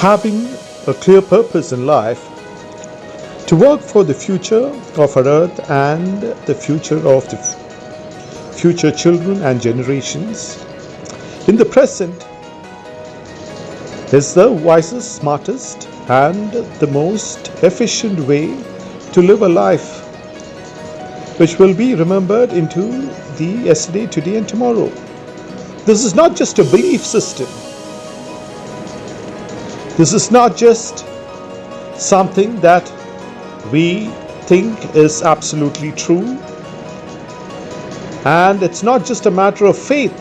Having a clear purpose in life to work for the future of our earth and the future of the future children and generations in the present is the wisest, smartest, and the most efficient way to live a life which will be remembered into the yesterday, today, and tomorrow. This is not just a belief system. This is not just something that we think is absolutely true, and it's not just a matter of faith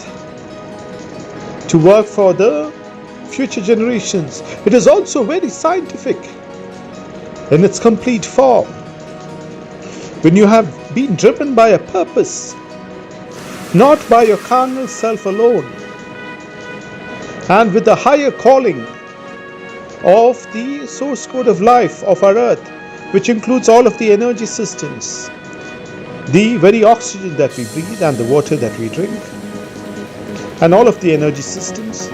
to work for the future generations. It is also very scientific in its complete form. When you have been driven by a purpose, not by your carnal self alone, and with the higher calling of the source code of life of our earth, which includes all of the energy systems, the very oxygen that we breathe and the water that we drink, and all of the energy systems.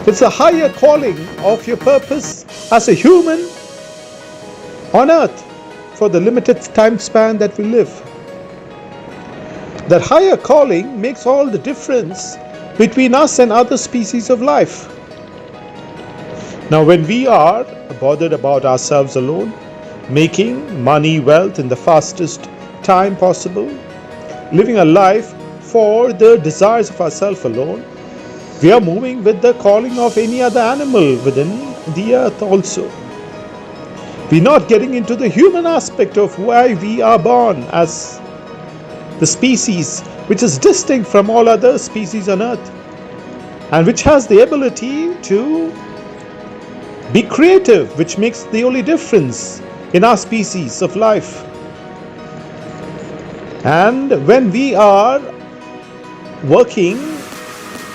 It's a higher calling of your purpose as a human on earth for the limited time span that we live. That higher calling makes all the difference between us and other species of life. Now, when we are bothered about ourselves alone, making money, wealth in the fastest time possible, living a life for the desires of ourselves alone, we are moving with the calling of any other animal within the earth also. We're not getting into the human aspect of why we are born as the species which is distinct from all other species on earth and which has the ability to be creative, which makes the only difference in our species of life. And when we are working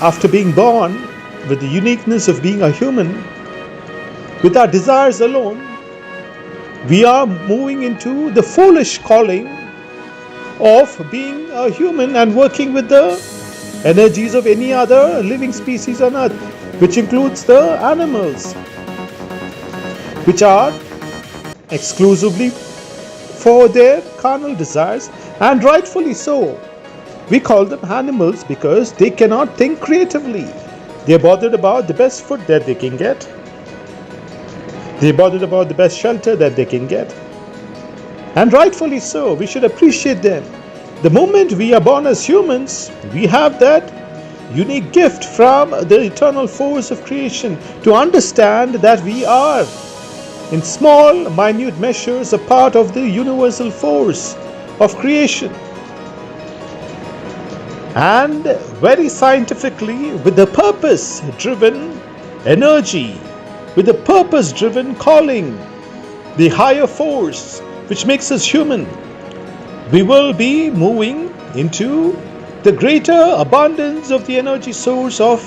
after being born with the uniqueness of being a human, with our desires alone, we are moving into the foolish calling of being a human and working with the energies of any other living species on earth, which includes the animals, which are exclusively for their carnal desires, and rightfully so. We call them animals because they cannot think creatively. They're bothered about the best food that they can get. They're bothered about the best shelter that they can get. And rightfully so, we should appreciate them. The moment we are born as humans, we have that unique gift from the eternal force of creation to understand that we are in small, minute measures, a part of the universal force of creation. And very scientifically, with the purpose-driven energy, with the purpose-driven calling, the higher force which makes us human, we will be moving into the greater abundance of the energy source of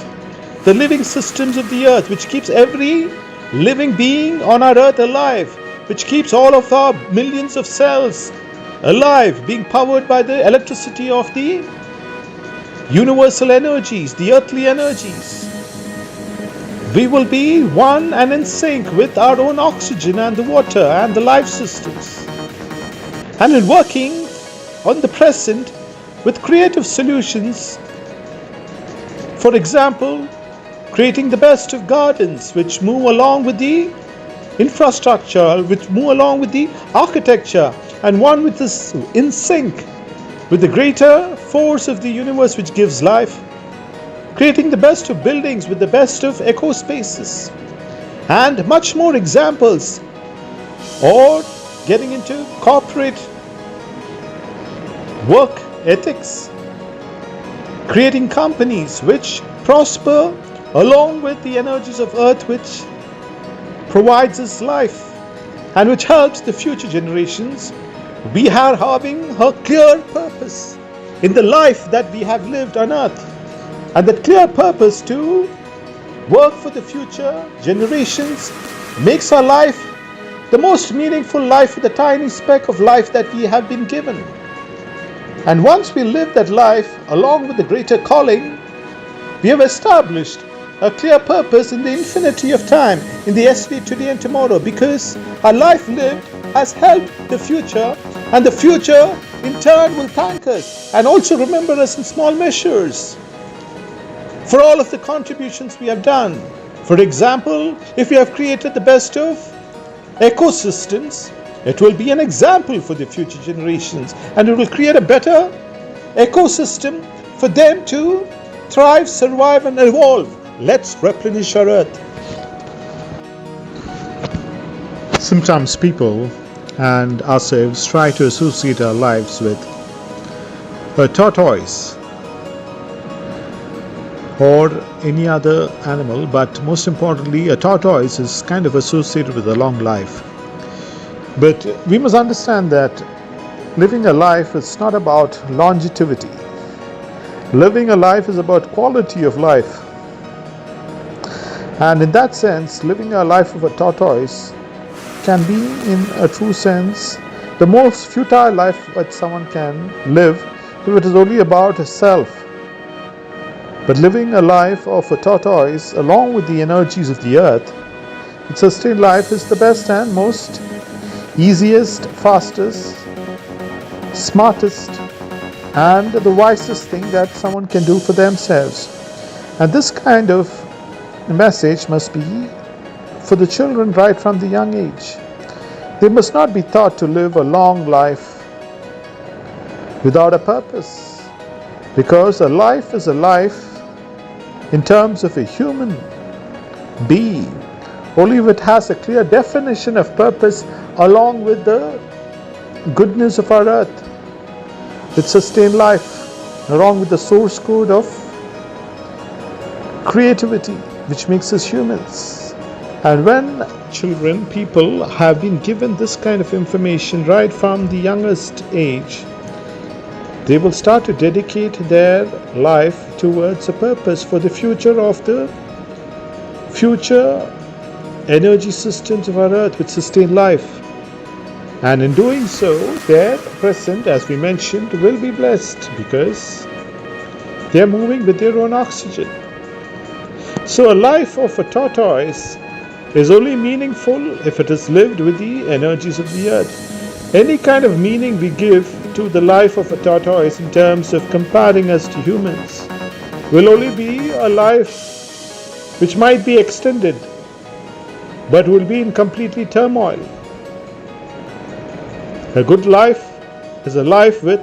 the living systems of the earth, which keeps every living being on our earth alive, which keeps all of our millions of cells alive, being powered by the electricity of the universal energies, the earthly energies. We will be one and in sync with our own oxygen and the water and the life systems. And in working on the present with creative solutions, for example, creating the best of gardens which move along with the infrastructure, which move along with the architecture, and one with this in sync with the greater force of the universe which gives life, creating the best of buildings with the best of eco spaces, and much more examples, or getting into corporate work ethics, creating companies which prosper along with the energies of earth which provides us life and which helps the future generations. We are having a clear purpose in the life that we have lived on earth, and that clear purpose to work for the future generations makes our life the most meaningful life, the tiny speck of life that we have been given. And once we live that life along with the greater calling, we have established a clear purpose in the infinity of time, in the yesterday, today, and tomorrow, because our life lived has helped the future, and the future in turn will thank us and also remember us in small measures for all of the contributions we have done. For example, if we have created the best of ecosystems, it will be an example for the future generations, and it will create a better ecosystem for them to thrive, survive, and evolve. Let's replenish our earth. Sometimes people and ourselves try to associate our lives with a tortoise or any other animal, but most importantly, a tortoise is kind of associated with a long life. But we must understand that living a life is not about longevity. Living a life is about quality of life. And in that sense, living a life of a tortoise can be, in a true sense, the most futile life that someone can live if it is only about self. But living a life of a tortoise along with the energies of the earth, its sustained life is the best and most easiest, fastest, smartest, and the wisest thing that someone can do for themselves. And this kind of message must be for the children right from the young age. They must not be taught to live a long life without a purpose, because a life is a life in terms of a human being only if it has a clear definition of purpose along with the goodness of our earth, its sustained life, along with the source code of creativity which makes us humans. And when children, people have been given this kind of information right from the youngest age, they will start to dedicate their life towards a purpose for the future of the future energy systems of our earth which sustain life. And in doing so, their present, as we mentioned, will be blessed because they are moving with their own oxygen. So a life of a tortoise is only meaningful if it is lived with the energies of the earth. Any kind of meaning we give to the life of a tortoise in terms of comparing us to humans will only be a life which might be extended but will be in completely turmoil. A good life is a life with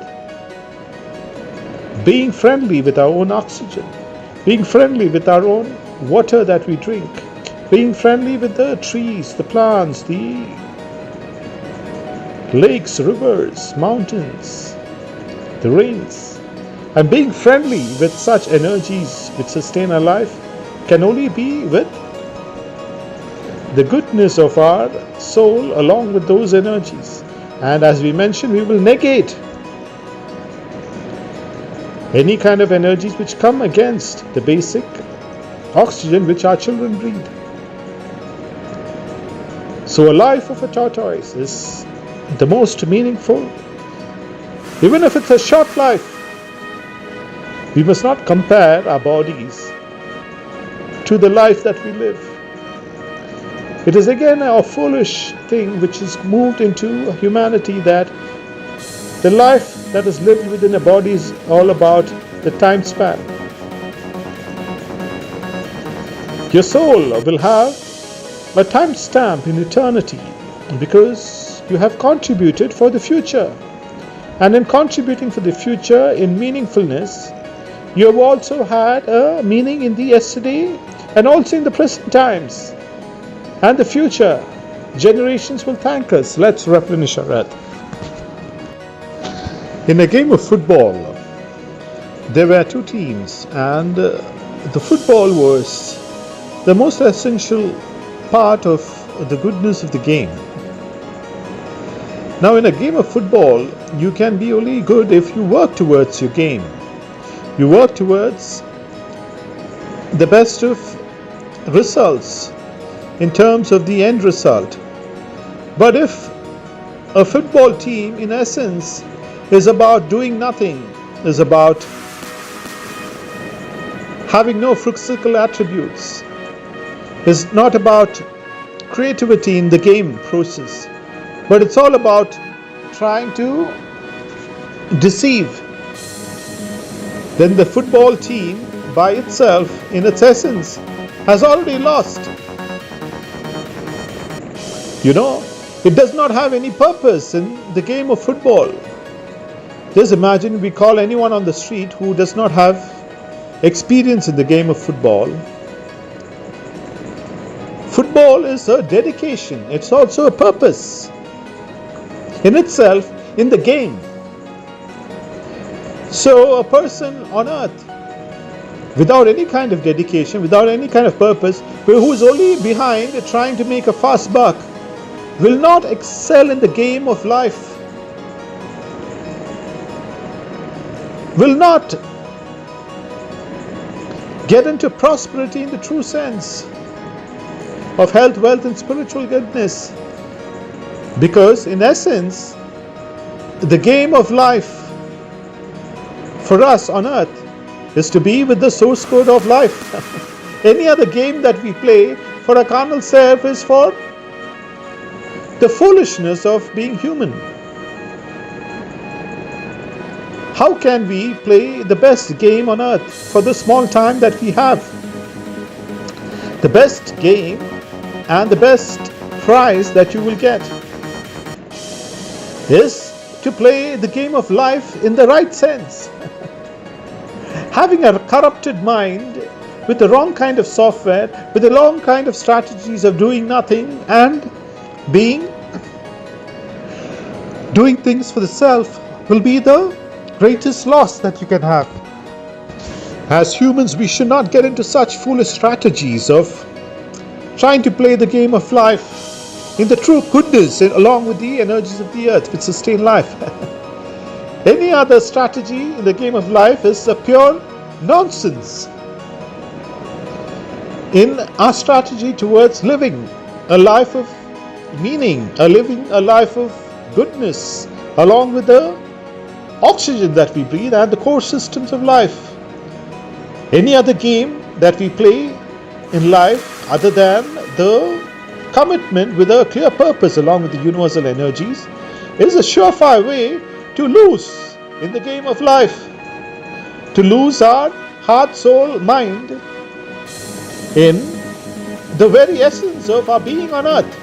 being friendly with our own oxygen, being friendly with our own water that we drink, being friendly with the trees, the plants, the lakes, rivers, mountains, the rains, and being friendly with such energies which sustain our life can only be with the goodness of our soul along with those energies. And as we mentioned, we will negate any kind of energies which come against the basic oxygen which our children breathe. So a life of a tortoise is the most meaningful. Even if it's a short life, we must not compare our bodies to the life that we live. It is again a foolish thing which is moved into humanity that the life that is lived within a body is all about the time span. Your soul will have a time stamp in eternity because you have contributed for the future. And in contributing for the future in meaningfulness, you have also had a meaning in the yesterday and also in the present times. And the future generations will thank us. Let's replenish our earth. In a game of football, there were two teams, and the football was the most essential part of the goodness of the game. Now, in a game of football, you can be only good if you work towards your game. You work towards the best of results in terms of the end result. But if a football team, in essence, is about doing nothing, is about having no physical attributes, is not about creativity in the game process, but it's all about trying to deceive. Then the football team by itself, in its essence, has already lost. It does not have any purpose in the game of football. Just imagine we call anyone on the street who does not have experience in the game of football. Football is a dedication. It's also a purpose in itself in the game. So a person on earth without any kind of dedication, without any kind of purpose, who is only behind trying to make a fast buck, will not excel in the game of life, will not get into prosperity in the true sense of health, wealth, and spiritual goodness. Because in essence, the game of life for us on earth is to be with the source code of life. Any other game that we play for a carnal self is for the foolishness of being human. How can we play the best game on earth for the small time that we have? The best game and the best prize that you will get is to play the game of life in the right sense. Having a corrupted mind with the wrong kind of software, with the wrong kind of strategies of doing nothing and doing things for the self will be the greatest loss that you can have. As humans, we should not get into such foolish strategies of trying to play the game of life in the true goodness along with the energies of the earth which sustain life. Any other strategy in the game of life is a pure nonsense in our strategy towards living a life of meaning, living a life of goodness along with the oxygen that we breathe and the core systems of life. Any other game that we play in life other than the commitment with a clear purpose along with the universal energies is a surefire way to lose in the game of life, to lose our heart, soul, mind in the very essence of our being on earth.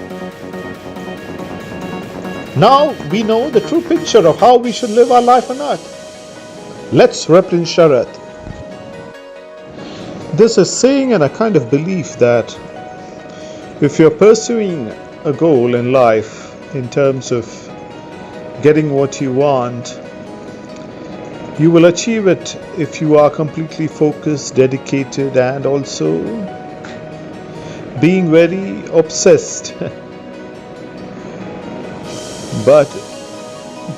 Now we know the true picture of how we should live our life on earth. Let's replenish our earth. This is saying and a kind of belief that if you're pursuing a goal in life in terms of getting what you want, you will achieve it if you are completely focused, dedicated, and also being very obsessed. But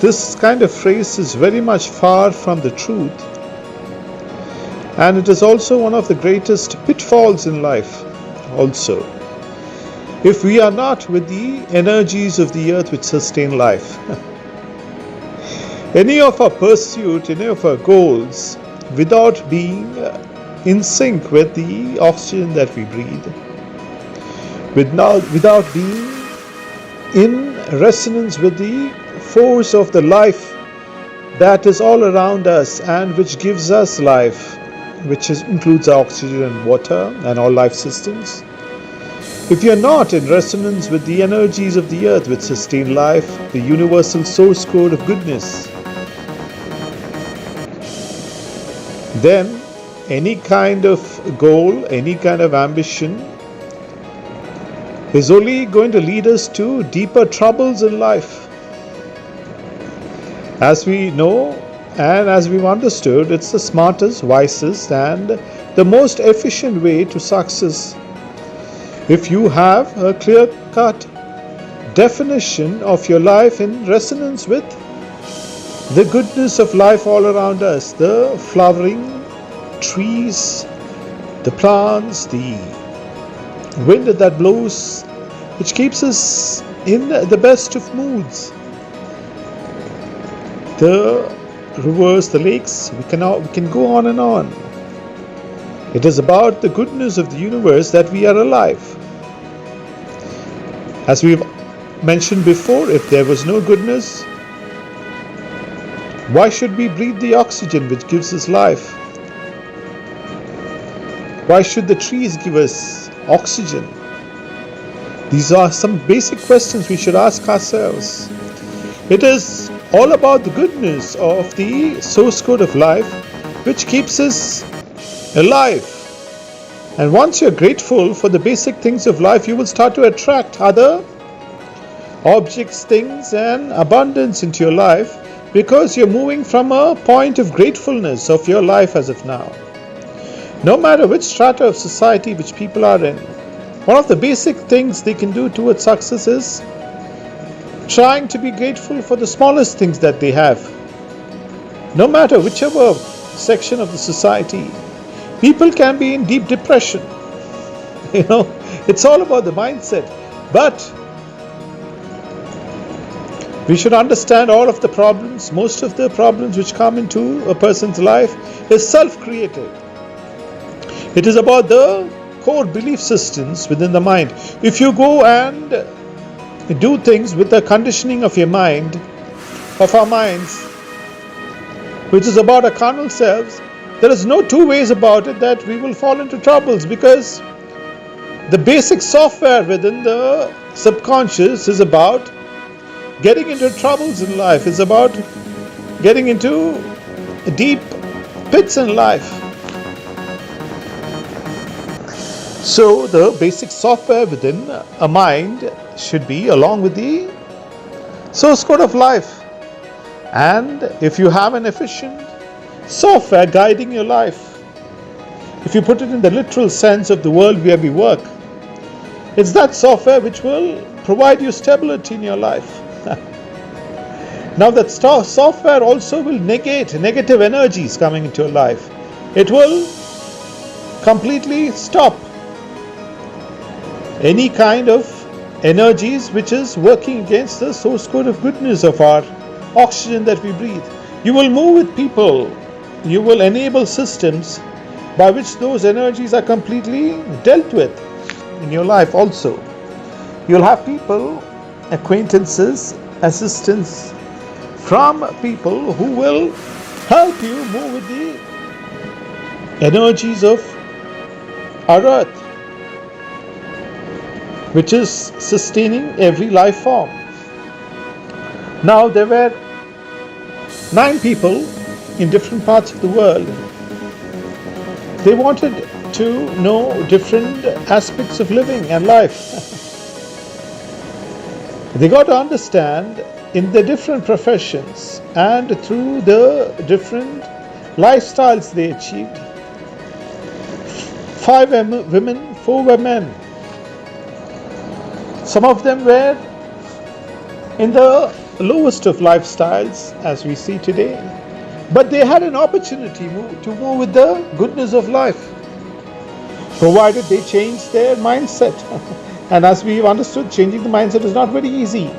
this kind of phrase is very much far from the truth, and it is also one of the greatest pitfalls in life also. If we are not with the energies of the earth which sustain life, any of our pursuit, any of our goals, without being in sync with the oxygen that we breathe, without being in resonance with the force of the life that is all around us and which gives us life, which includes oxygen and water and all life systems. If you are not in resonance with the energies of the earth which sustain life, the universal source code of goodness, then any kind of goal, any kind of ambition is only going to lead us to deeper troubles in life. As we know and as we've understood, it's the smartest, wisest, and the most efficient way to success. If you have a clear-cut definition of your life in resonance with the goodness of life all around us, the flowering trees, the plants, the wind that blows, which keeps us in the best of moods, the rivers, the lakes, we can go on and on. It is about the goodness of the universe that we are alive. As we've mentioned before, if there was no goodness, why should we breathe the oxygen which gives us life? Why should the trees give us oxygen? These are some basic questions we should ask ourselves. It is all about the goodness of the source code of life which keeps us alive. And once you're grateful for the basic things of life, you will start to attract other objects, things, and abundance into your life, because you're moving from a point of gratefulness of your life as of now. No matter which strata of society which people are in, one of the basic things they can do towards success is trying to be grateful for the smallest things that they have. No matter whichever section of the society, people can be in deep depression. It's all about the mindset. But we should understand all of the problems, most of the problems which come into a person's life is self-created. It is about the core belief systems within the mind. If you go and do things with the conditioning of your mind, of our minds, which is about our carnal selves, there is no two ways about it that we will fall into troubles, because the basic software within the subconscious is about getting into troubles in life, is about getting into deep pits in life. So the basic software within a mind should be along with the source code of life. And if you have an efficient software guiding your life, if you put it in the literal sense of the world where we work, it's that software which will provide you stability in your life. Now that software also will negate negative energies coming into your life. It will completely stop any kind of energies which is working against the source code of goodness of our oxygen that we breathe. You will move with people. You will enable systems by which those energies are completely dealt with in your life also. You'll have people, acquaintances, assistants from people who will help you move with the energies of our earth, which is sustaining every life form. Now there were 9 people in different parts of the world. They wanted to know different aspects of living and life. They got to understand in the different professions and through the different lifestyles they achieved. 5 women, 4 were men. Some of them were in the lowest of lifestyles as we see today, but they had an opportunity to move with the goodness of life, provided they changed their mindset. And as we've understood, changing the mindset is not very easy.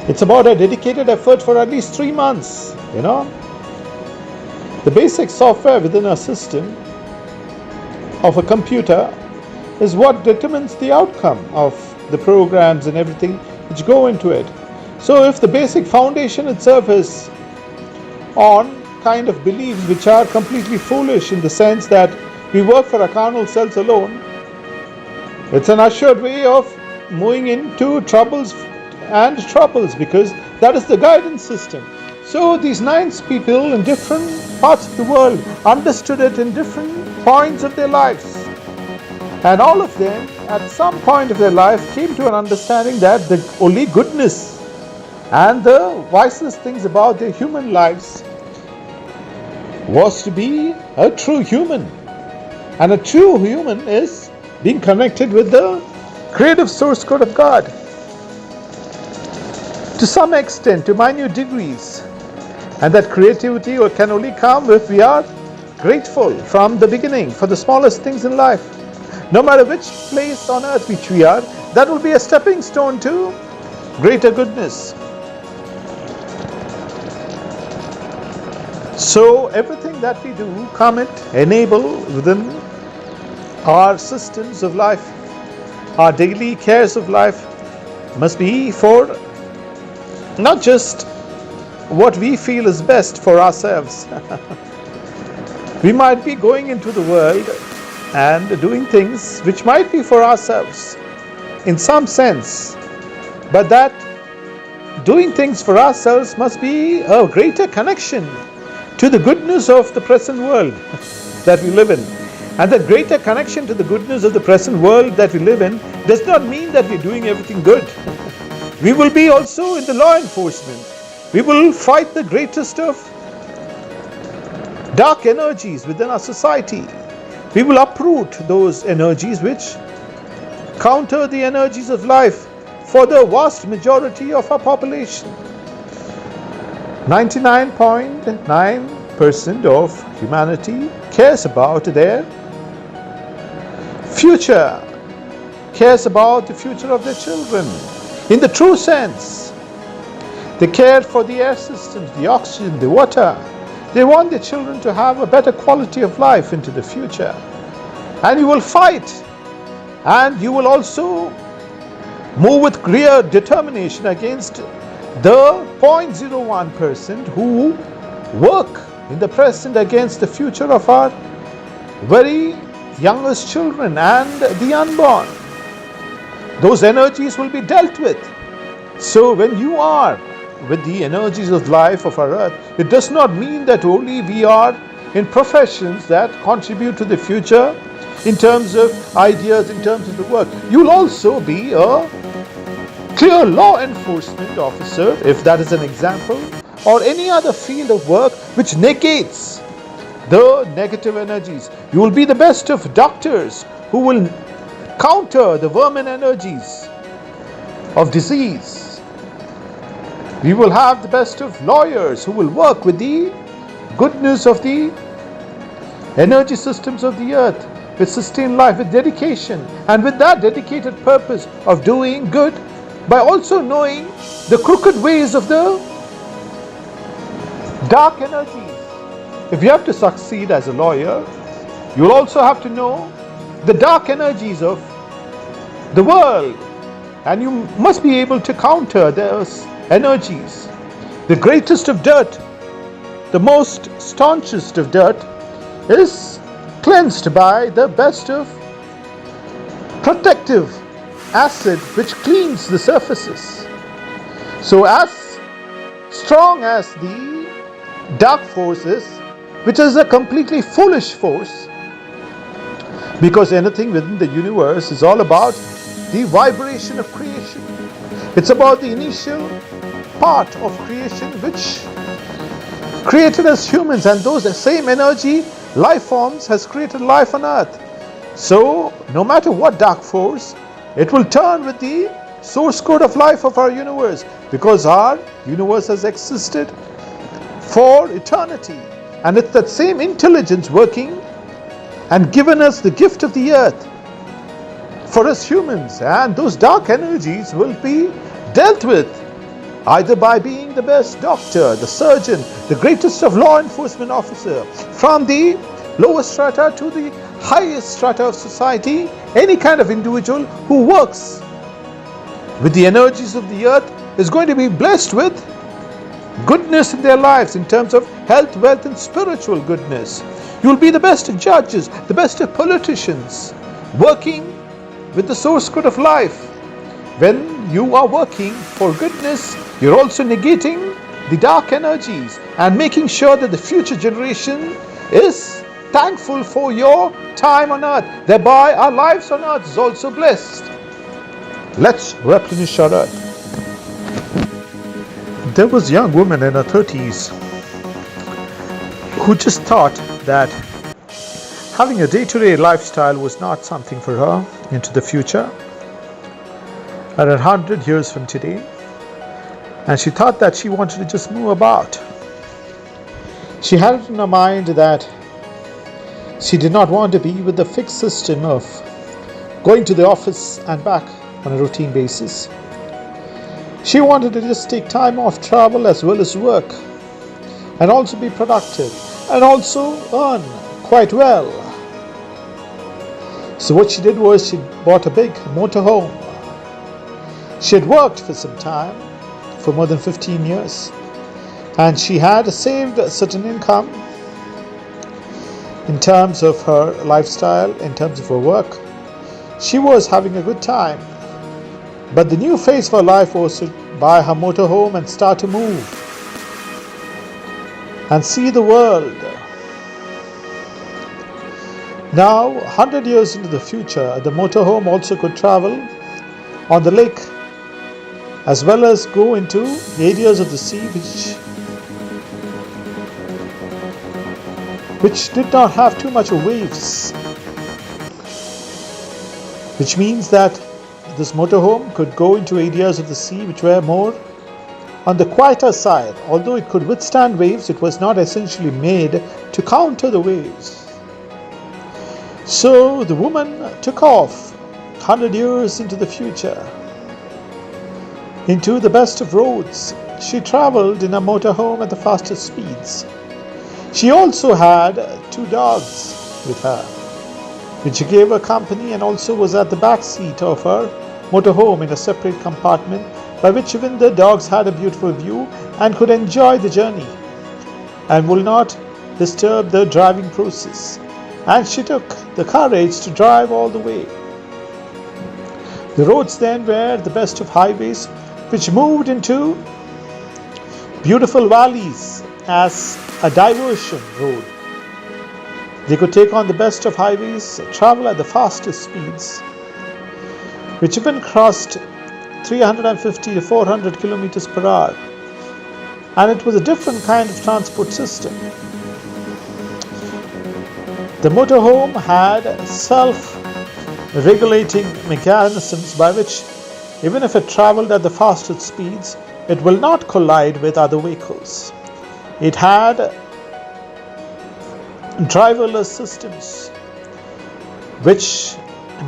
It's about a dedicated effort for at least 3 months. The basic software within a system of a computer is what determines the outcome of the programs and everything which go into it. So if the basic foundation itself is on kind of beliefs which are completely foolish, in the sense that we work for our carnal selves alone, it's an assured way of moving into troubles, because that is the guidance system. So these 9 people in different parts of the world understood it in different points of their lives. And all of them, at some point of their life, came to an understanding that the only goodness and the wisest things about their human lives was to be a true human. And a true human is being connected with the creative source code of God. To some extent, to minute degrees. And that creativity can only come if we are grateful from the beginning for the smallest things in life. No matter which place on earth which we are, that will be a stepping stone to greater goodness. So everything that we do, commit, enable within our systems of life, our daily cares of life, must be for not just what we feel is best for ourselves. We might be going into the world and doing things which might be for ourselves in some sense, but that doing things for ourselves must be a greater connection to the goodness of the present world that we live in. And that greater connection to the goodness of the present world that we live in does not mean that we're doing everything good. We will be also in the law enforcement. We will fight the greatest of dark energies within our society. We will uproot those energies which counter the energies of life for the vast majority of our population. 99.9% of humanity cares about their future, cares about the future of their children. In the true sense, they care for the air systems, the oxygen, the water. They want their children to have a better quality of life into the future. And you will fight, and you will also move with clear determination against the 0.01% who work in the present against the future of our very youngest children and the unborn. Those energies will be dealt with. So when you are with the energies of life of our earth, it does not mean that only we are in professions that contribute to the future in terms of ideas, in terms of the work. You'll also be a clear law enforcement officer, if that is an example, or any other field of work which negates the negative energies. You will be the best of doctors who will counter the vermin energies of disease. We will have the best of lawyers who will work with the goodness of the energy systems of the earth, with sustained life, with dedication, and with that dedicated purpose of doing good, by also knowing the crooked ways of the dark energies. If you have to succeed as a lawyer, you will also have to know the dark energies of the world, and you must be able to counter those energies. The greatest of dirt, the most staunchest of dirt, is cleansed by the best of protective acid which cleans the surfaces. So as strong as the dark force is, which is a completely foolish force, because anything within the universe is all about the vibration of creation. It's about the initial part of creation which created us humans, and those same energy life forms has created life on earth. So no matter what dark force, it will turn with the source code of life of our universe, because our universe has existed for eternity, and it's that same intelligence working and given us the gift of the earth for us humans. And those dark energies will be dealt with either by being the best doctor, the surgeon, the greatest of law enforcement officer, from the lowest strata to the highest strata of society. Any kind of individual who works with the energies of the earth is going to be blessed with goodness in their lives in terms of health, wealth, and spiritual goodness. You will be the best of judges, the best of politicians, working with the source code of life. When you are working for goodness, you're also negating the dark energies and making sure that the future generation is thankful for your time on earth. Thereby our lives on earth is also blessed. Let's replenish our earth. There was a young woman in her 30s who just thought that having a day-to-day lifestyle was not something for her into the future. At 100 years from today, and she thought that she wanted to just move about. She had it in her mind that she did not want to be with the fixed system of going to the office and back on a routine basis. She wanted to just take time off, travel as well as work, and also be productive and also earn quite well. So what she did was she bought a big motorhome. She had worked for some time, for more than 15 years, and she had saved a certain income in terms of her lifestyle, in terms of her work. She was having a good time. But the new phase of her life was to buy her motorhome and start to move and see the world. Now, 100 years into the future, the motorhome also could travel on the lake as well as go into areas of the sea which did not have too much of waves. Which means that this motorhome could go into areas of the sea which were more on the quieter side. Although it could withstand waves, it was not essentially made to counter the waves. So the woman took off 100 years into the future, into the best of roads. She traveled in a motorhome at the fastest speeds. She also had 2 dogs with her, which gave her company, and also was at the back seat of her motorhome in a separate compartment, by which even the dogs had a beautiful view and could enjoy the journey and will not disturb the driving process. And she took the courage to drive all the way. The roads then were the best of highways, which moved into beautiful valleys as a diversion road. They could take on the best of highways, travel at the fastest speeds, which even crossed 350 to 400 kilometers per hour. And it was a different kind of transport system. The motorhome had self-regulating mechanisms by which, even if it traveled at the fastest speeds, it will not collide with other vehicles. It had driverless systems which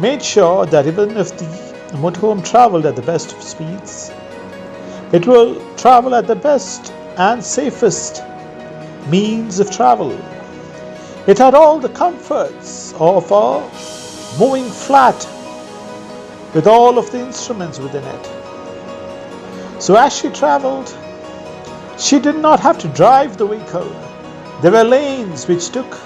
made sure that even if the motorhome traveled at the best of speeds, it will travel at the best and safest means of travel. It had all the comforts of a moving flat with all of the instruments within it. So as she traveled, she did not have to drive the vehicle. There were lanes which took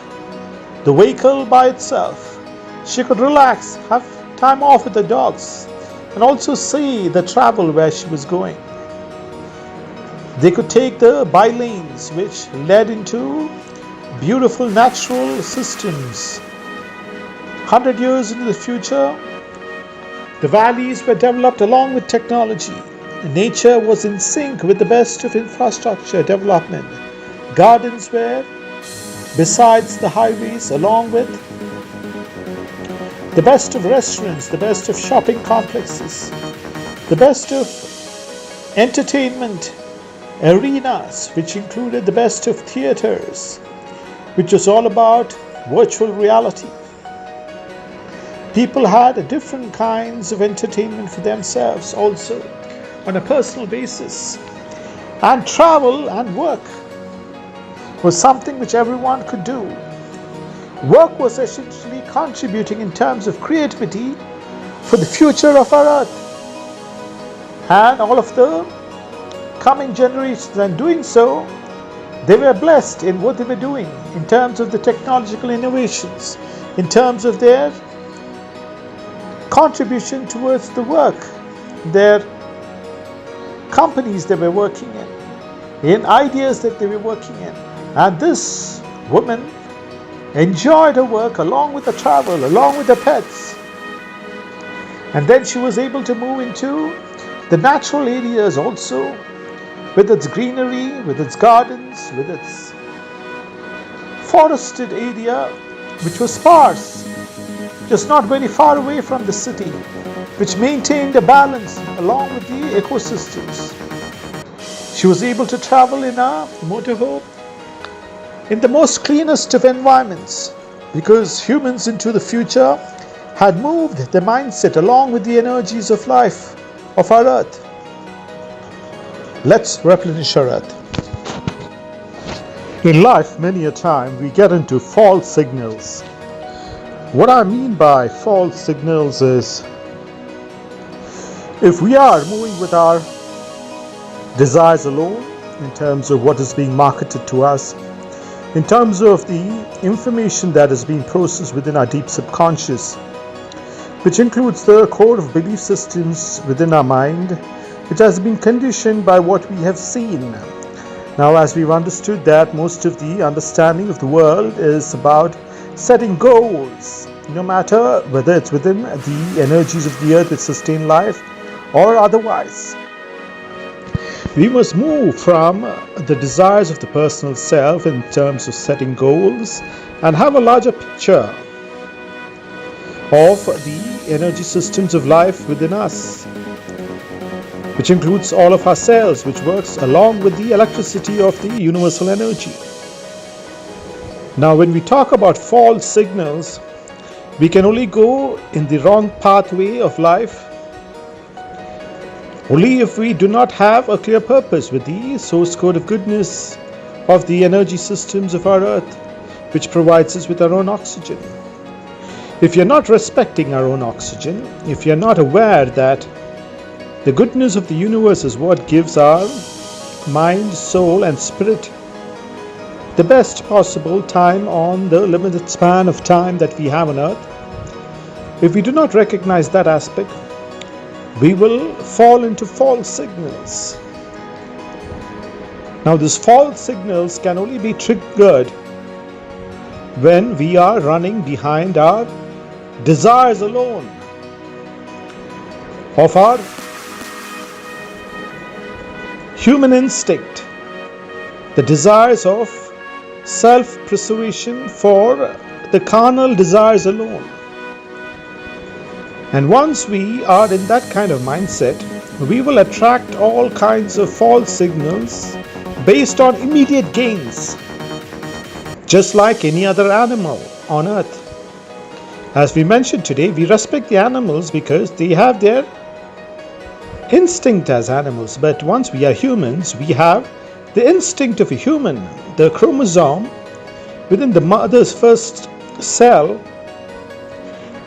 the vehicle by itself. She could relax, have time off with the dogs, and also see the travel where she was going. They could take the by lanes which led into beautiful natural systems. 100 years into the future, the valleys were developed along with technology. Nature was in sync with the best of infrastructure development. Gardens were besides the highways, along with the best of restaurants, the best of shopping complexes, the best of entertainment arenas, which included the best of theaters, which was all about virtual reality. People had different kinds of entertainment for themselves also on a personal basis. And travel and work was something which everyone could do. Work was essentially contributing in terms of creativity for the future of our earth and all of the coming generations. And doing so, they were blessed in what they were doing in terms of the technological innovations, in terms of their contribution towards the work, their companies they were working in ideas that they were working in. And this woman enjoyed her work along with the travel, along with the pets. And then she was able to move into the natural areas also, with its greenery, with its gardens, with its forested area, which was sparse, just not very far away from the city, which maintained a balance along with the ecosystems. She was able to travel in a motorhome in the most cleanest of environments, because humans into the future had moved their mindset along with the energies of life of our earth. Let's replenish our earth. In life, many a time we get into false signals. What I mean by false signals is if we are moving with our desires alone, in terms of what is being marketed to us, in terms of the information that is being processed within our deep subconscious, which includes the core of belief systems within our mind, which has been conditioned by what we have seen. Now, as we've understood that most of the understanding of the world is about setting goals, no matter whether it's within the energies of the earth that sustain life or otherwise. We must move from the desires of the personal self in terms of setting goals and have a larger picture of the energy systems of life within us, which includes all of our cells, which works along with the electricity of the universal energy. Now, when we talk about false signals, we can only go in the wrong pathway of life only if we do not have a clear purpose with the source code of goodness of the energy systems of our earth, which provides us with our own oxygen. If you're not respecting our own oxygen, if you're not aware that the goodness of the universe is what gives our mind, soul, and spirit the best possible time on the limited span of time that we have on earth, if we do not recognize that aspect, we will fall into false signals. Now, these false signals can only be triggered when we are running behind our desires alone, of our human instinct, the desires of self-preservation for the carnal desires alone. And once we are in that kind of mindset, we will attract all kinds of false signals based on immediate gains, just like any other animal on earth. As we mentioned today, we respect the animals because they have their instinct as animals. But once we are humans, we have the instinct of a human. The chromosome within the mother's first cell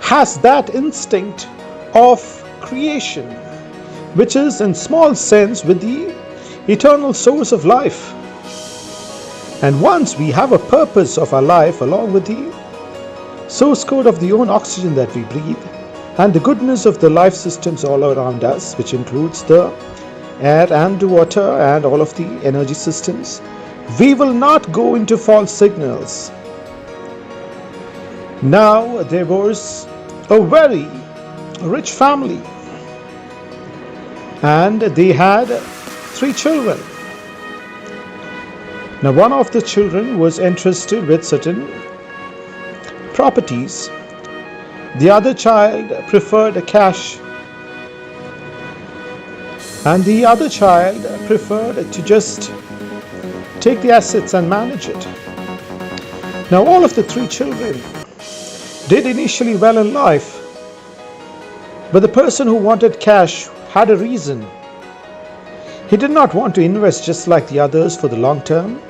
has that instinct of creation, which is in small sense with the eternal source of life. And once we have a purpose of our life along with the source code of the own oxygen that we breathe and the goodness of the life systems all around us, which includes the air and the water and all of the energy systems, we will not go into false signals. Now, there was a very rich family and they had 3 children. Now, one of the children was interested with certain properties. The other child preferred cash, and the other child preferred to just take the assets and manage it. Now, all of the 3 children did initially well in life, but the person who wanted cash had a reason. He did not want to invest just like the others for the long term.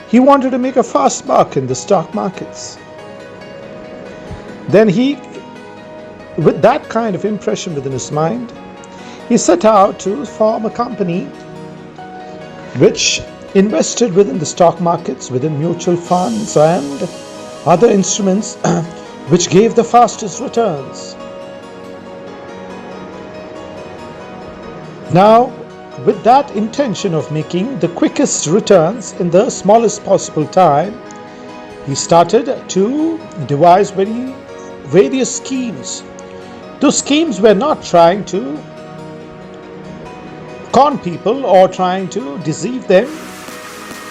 He wanted to make a fast buck in the stock markets. Then he, with that kind of impression within his mind, he set out to form a company which invested within the stock markets, within mutual funds and other instruments which gave the fastest returns. Now, with that intention of making the quickest returns in the smallest possible time, he started to devise various schemes. Those schemes were not trying to con people or trying to deceive them.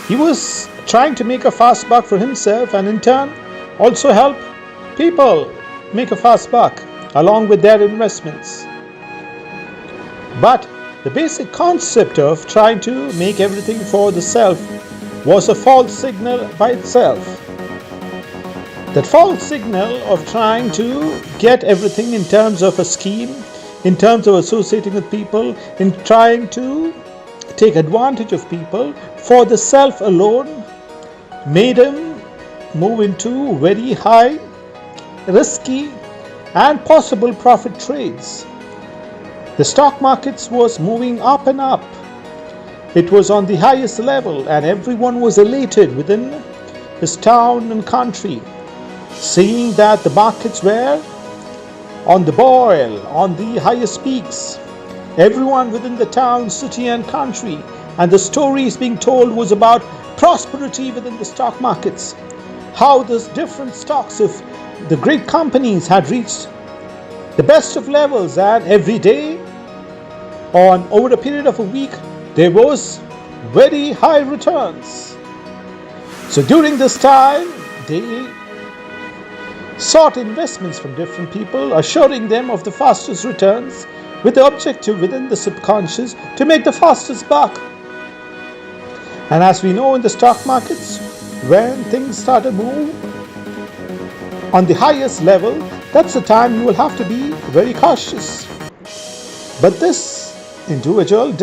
He was trying to make a fast buck for himself and in turn also help people make a fast buck along with their investments. But the basic concept of trying to make everything for the self was a false signal by itself. That false signal of trying to get everything in terms of a scheme, in terms of associating with people, in trying to take advantage of people for the self alone, made him move into very high, risky and possible profit trades. The stock markets was moving up and up. It was on the highest level and everyone was elated within his town and country, seeing that the markets were on the boil, on the highest peaks. Everyone within the town, city and country, and the stories being told was about prosperity within the stock markets, how the different stocks of the great companies had reached the best of levels, and every day on over a period of a week there was very high returns. So during this time they sought investments from different people, assuring them of the fastest returns with the objective within the subconscious to make the fastest buck. And as we know in the stock markets, when things start to move on the highest level, that's the time you will have to be very cautious. But this individual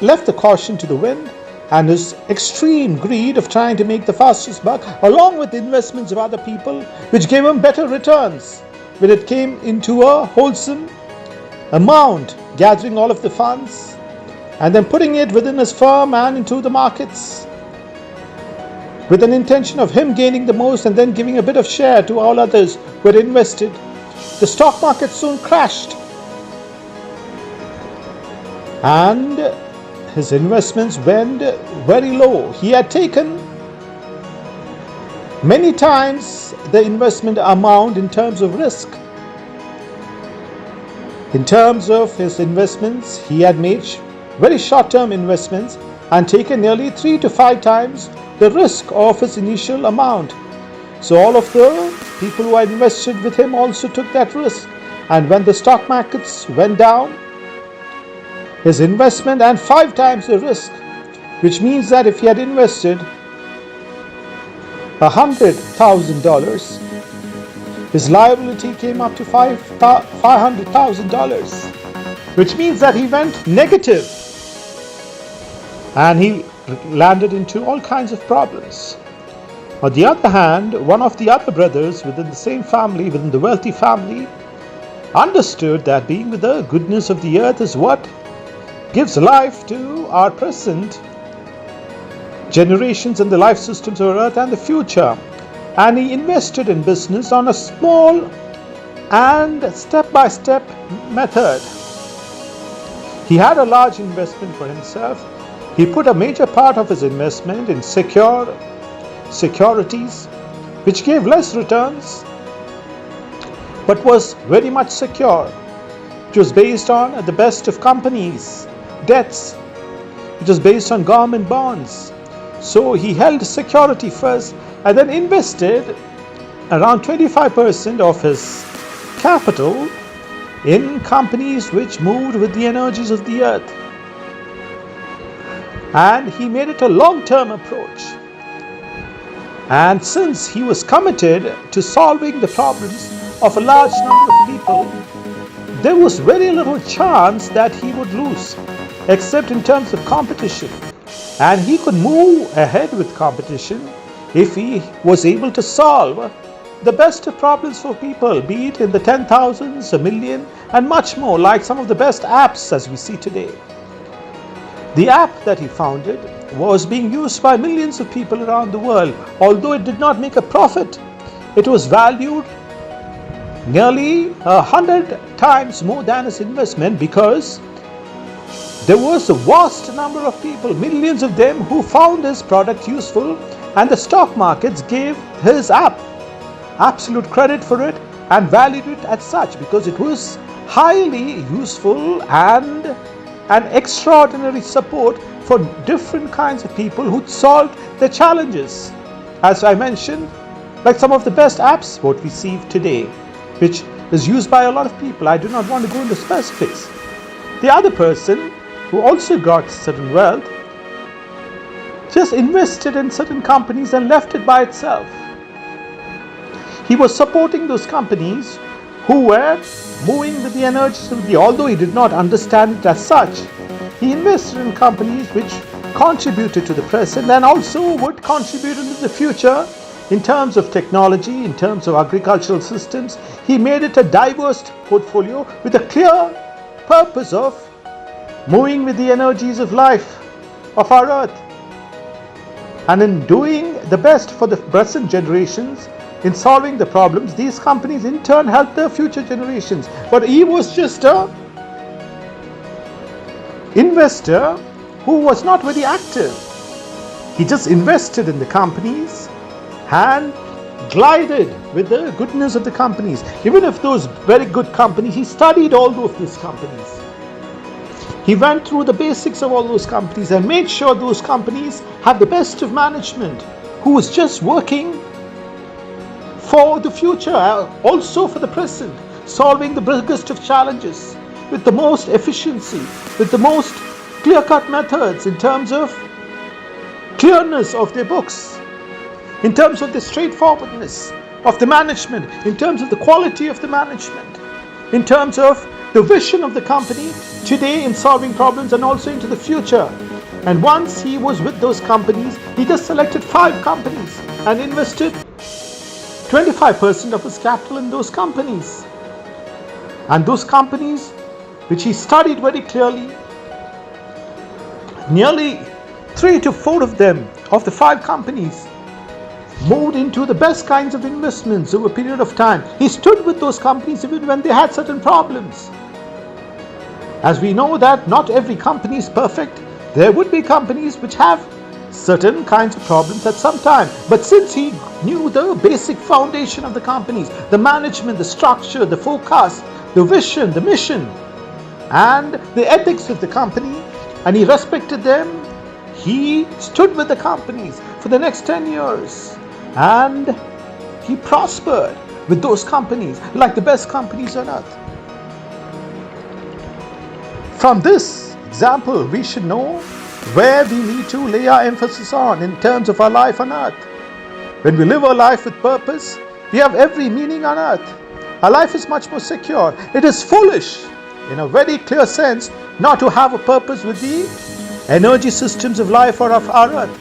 left the caution to the wind, and his extreme greed of trying to make the fastest buck, along with the investments of other people, which gave him better returns when it came into a wholesome amount, gathering all of the funds and then putting it within his firm and into the markets with an intention of him gaining the most and then giving a bit of share to all others who had invested. The stock market soon crashed and his investments went very low. He had taken many times the investment amount in terms of risk. In terms of his investments, he had made very short-term investments and taken nearly 3 to 5 times the risk of his initial amount. So all of the people who had invested with him also took that risk. And when the stock markets went down, his investment and 5 times the risk, which means that if he had invested $100,000, his liability came up to $500,000, which means that he went negative and he landed into all kinds of problems. On the other hand, one of the other brothers within the same family, within the wealthy family, understood that being with the goodness of the earth is what gives life to our present generations and the life systems of earth and the future. And he invested in business on a small and step-by-step method. He had a large investment for himself. He put a major part of his investment in securities, which gave less returns, but was very much secure. It was based on the best of companies, debts. It was based on government bonds. So he held security first and then invested around 25% of his capital in companies which moved with the energies of the earth. And he made it a long-term approach. And since he was committed to solving the problems of a large number of people, there was very little chance that he would lose, except in terms of competition. And he could move ahead with competition if he was able to solve the best of problems for people, be it in the 10,000s, a million, and much more, like some of the best apps as we see today. The app that he founded was being used by millions of people around the world. Although it did not make a profit, it was valued nearly 100 times more than his investment, because there was a vast number of people, millions of them, who found his product useful, and the stock markets gave his app absolute credit for it and valued it as such, because it was highly useful and an extraordinary support for different kinds of people who solved their challenges. As I mentioned, like some of the best apps what we see today, which is used by a lot of people. I do not want to go into specifics. The other person who also got certain wealth just invested in certain companies and left it by itself. He was supporting those companies who were moving with the energies of the, although he did not understand it as such, he invested in companies which contributed to the present and also would contribute into the future in terms of technology, in terms of agricultural systems. He made it a diverse portfolio with a clear purpose of moving with the energies of life of our earth, and in doing the best for the present generations, in solving the problems, these companies in turn help the future generations. But he was just a investor who was not very active. He just invested in the companies and glided with the goodness of the companies. Even if those very good companies, he studied all of these companies. He went through the basics of all those companies and made sure those companies have the best of management, who is just working for the future, also for the present, solving the biggest of challenges with the most efficiency, with the most clear-cut methods in terms of clearness of their books, in terms of the straightforwardness of the management, in terms of the quality of the management, in terms of the vision of the company today in solving problems and also into the future. And once he was with those companies, he just selected 5 companies and invested 25% of his capital in those companies. And those companies, which he studied very clearly, nearly 3 to 4 of them, of the 5 companies, moved into the best kinds of investments over a period of time. He stood with those companies even when they had certain problems. As we know that not every company is perfect, there would be companies which have certain kinds of problems at some time. But since he knew the basic foundation of the companies, the management, the structure, the forecast, the vision, the mission, and the ethics of the company, and he respected them, he stood with the companies for the next 10 years. And he prospered with those companies like the best companies on earth. From this example, we should know where we need to lay our emphasis on in terms of our life on earth. When we live our life with purpose, we have every meaning on earth. Our life is much more secure. It is foolish, in a very clear sense, not to have a purpose with the energy systems of life or of our earth,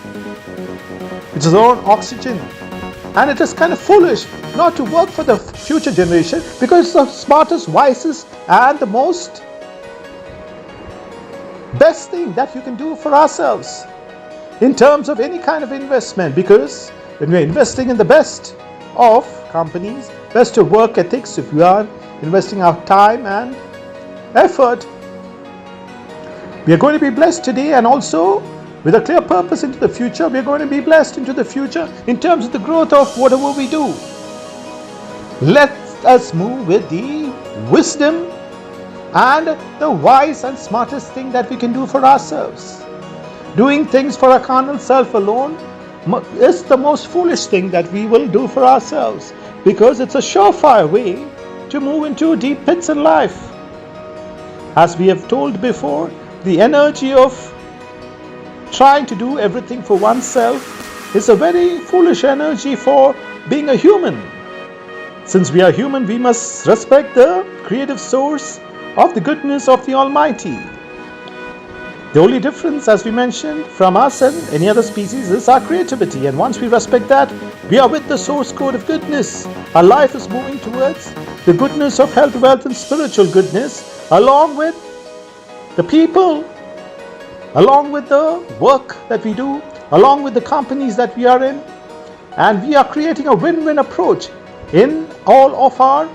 which is our own oxygen. And it is kind of foolish not to work for the future generation, because it's the smartest, wisest, and the most best thing that you can do for ourselves in terms of any kind of investment. Because when we're investing in the best of companies, best of work ethics, if we are investing our time and effort, we are going to be blessed today, and also with a clear purpose into the future, we are going to be blessed into the future in terms of the growth of whatever we do. Let us move with the wisdom and the wise and smartest thing that we can do for ourselves. Doing things for our carnal self alone is the most foolish thing that we will do for ourselves, because it's a surefire way to move into deep pits in life. As we have told before, the energy of trying to do everything for oneself is a very foolish energy for being a human. Since we are human, we must respect the creative source of the goodness of the Almighty. The only difference, as we mentioned, from us and any other species is our creativity. And once we respect that, we are with the source code of goodness. Our life is moving towards the goodness of health, wealth, and spiritual goodness, along with the people, along with the work that we do, along with the companies that we are in. And we are creating a win-win approach in all of our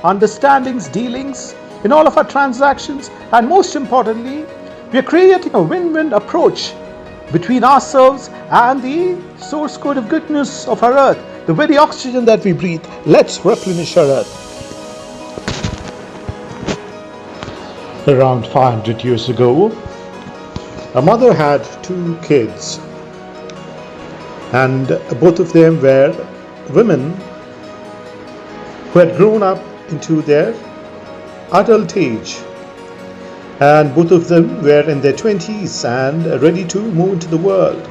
understandings, dealings, in all of our transactions, and most importantly, we are creating a win-win approach between ourselves and the source code of goodness of our earth, the very oxygen that we breathe. Let's replenish our earth. Around 500 years ago, a mother had 2 kids, and both of them were women who had grown up into their adult age, and both of them were in their 20s and ready to move into the world.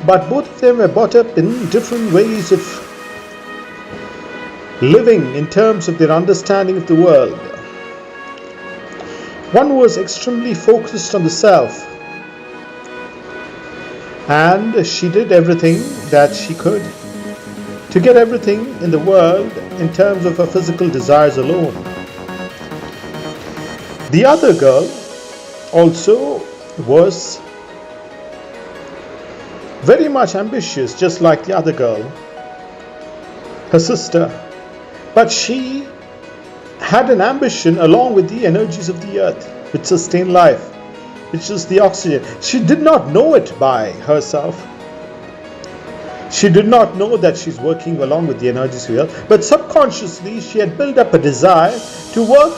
But both of them were brought up in different ways of living in terms of their understanding of the world. One was extremely focused on the self, and she did everything that she could to get everything in the world in terms of her physical desires alone. The other girl also was very much ambitious, just like the other girl, her sister, but she had an ambition along with the energies of the earth which sustain life, which is the oxygen. She did not know it by herself. She did not know that she's working along with the energies of the earth, but subconsciously she had built up a desire to work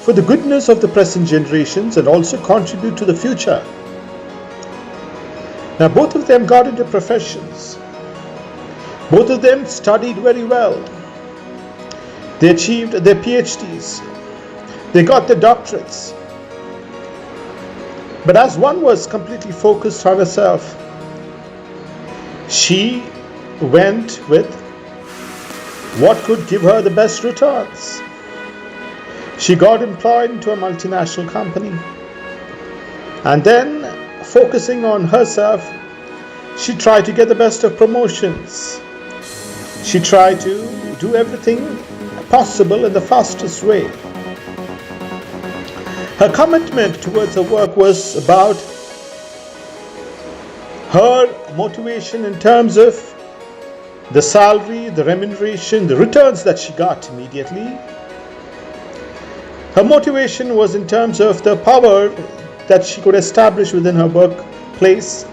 for the goodness of the present generations and also contribute to the future. Now both of them got into professions. Both of them studied very well. They achieved their PhDs. They got their doctorates. But as one was completely focused on herself, she went with what could give her the best returns. She got employed into a multinational company. And then, focusing on herself, she tried to get the best of promotions. She tried to do everything possible in the fastest way. Her commitment towards her work was about her motivation in terms of the salary, the remuneration, the returns that she got immediately. Her motivation was in terms of the power that she could establish within her workplace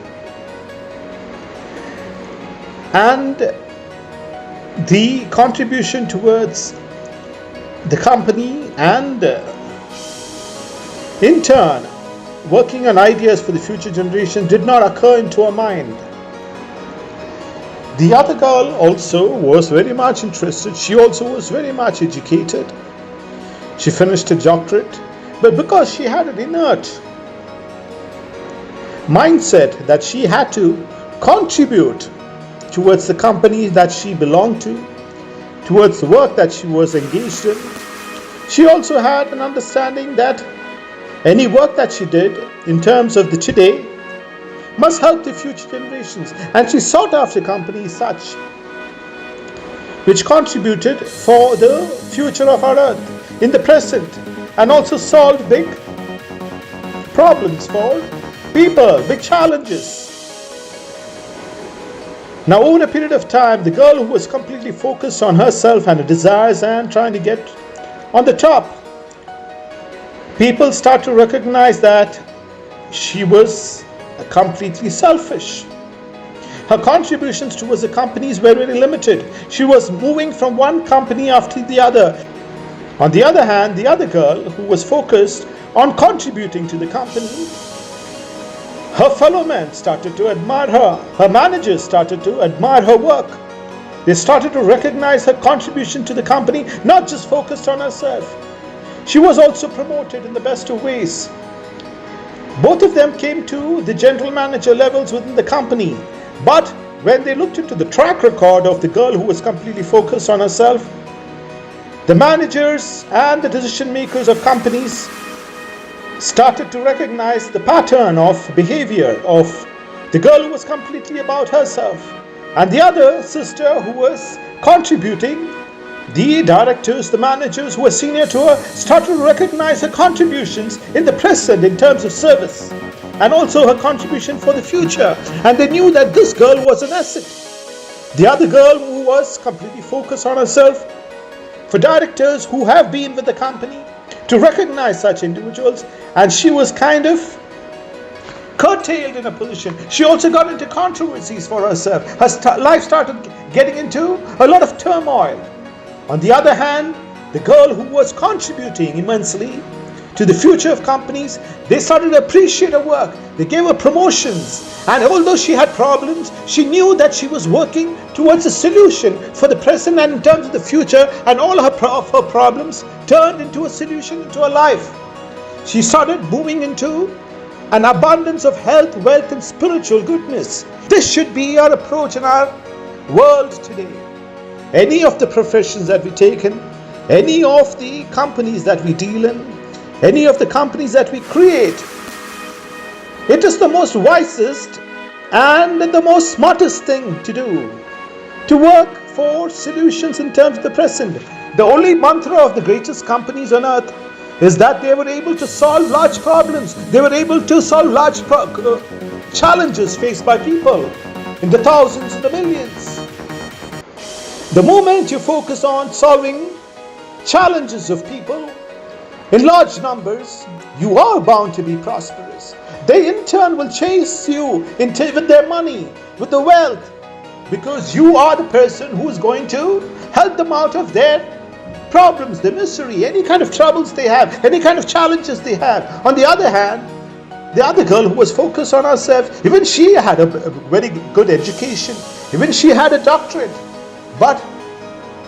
and the contribution towards the company, and in turn working on ideas for the future generation did not occur into her mind. The other girl also was very much interested. She also was very much educated. She finished a doctorate, but because she had an inert mindset that she had to contribute towards the company that she belonged to, towards the work that she was engaged in, she also had an understanding that any work that she did in terms of the today must help the future generations, and she sought after companies such which contributed for the future of our earth in the present and also solved big problems for people, big challenges. Now, over a period of time, the girl who was completely focused on herself and her desires and trying to get on the top, people start to recognize that she was completely selfish. Her contributions towards the companies were very limited. She was moving from one company after the other. On the other hand, the other girl who was focused on contributing to the company, her fellow men started to admire her. Her managers started to admire her work. They started to recognize her contribution to the company, not just focused on herself. She was also promoted in the best of ways. Both of them came to the general manager levels within the company. But when they looked into the track record of the girl who was completely focused on herself, the managers and the decision makers of companies started to recognize the pattern of behavior of the girl who was completely about herself. And the other sister who was contributing, the directors, the managers who were senior to her, started to recognize her contributions in the present in terms of service and also her contribution for the future. And they knew that this girl was an asset. The other girl who was completely focused on herself, for directors who have been with the company to recognize such individuals, and she was kind of curtailed in a position. She also got into controversies for herself. Her life started getting into a lot of turmoil. On the other hand, the girl who was contributing immensely to the future of companies, they started to appreciate her work. They gave her promotions. And although she had problems, she knew that she was working towards a solution for the present and in terms of the future, and all her problems turned into a solution into her life. She started moving into an abundance of health, wealth, and spiritual goodness. This should be our approach in our world today. Any of the professions that we take in, any of the companies that we deal in, any of the companies that we create, it is the most wisest and the most smartest thing to do, to work for solutions in terms of the present. The only mantra of the greatest companies on earth is that they were able to solve large problems. They were able to solve large challenges faced by people in the thousands and the millions. The moment you focus on solving challenges of people in large numbers, you are bound to be prosperous. They in turn will chase you with their money, with the wealth, because you are the person who is going to help them out of their problems, their misery, any kind of troubles they have, any kind of challenges they have. On the other hand, the other girl who was focused on herself, even she had a very good education, even she had a doctorate, but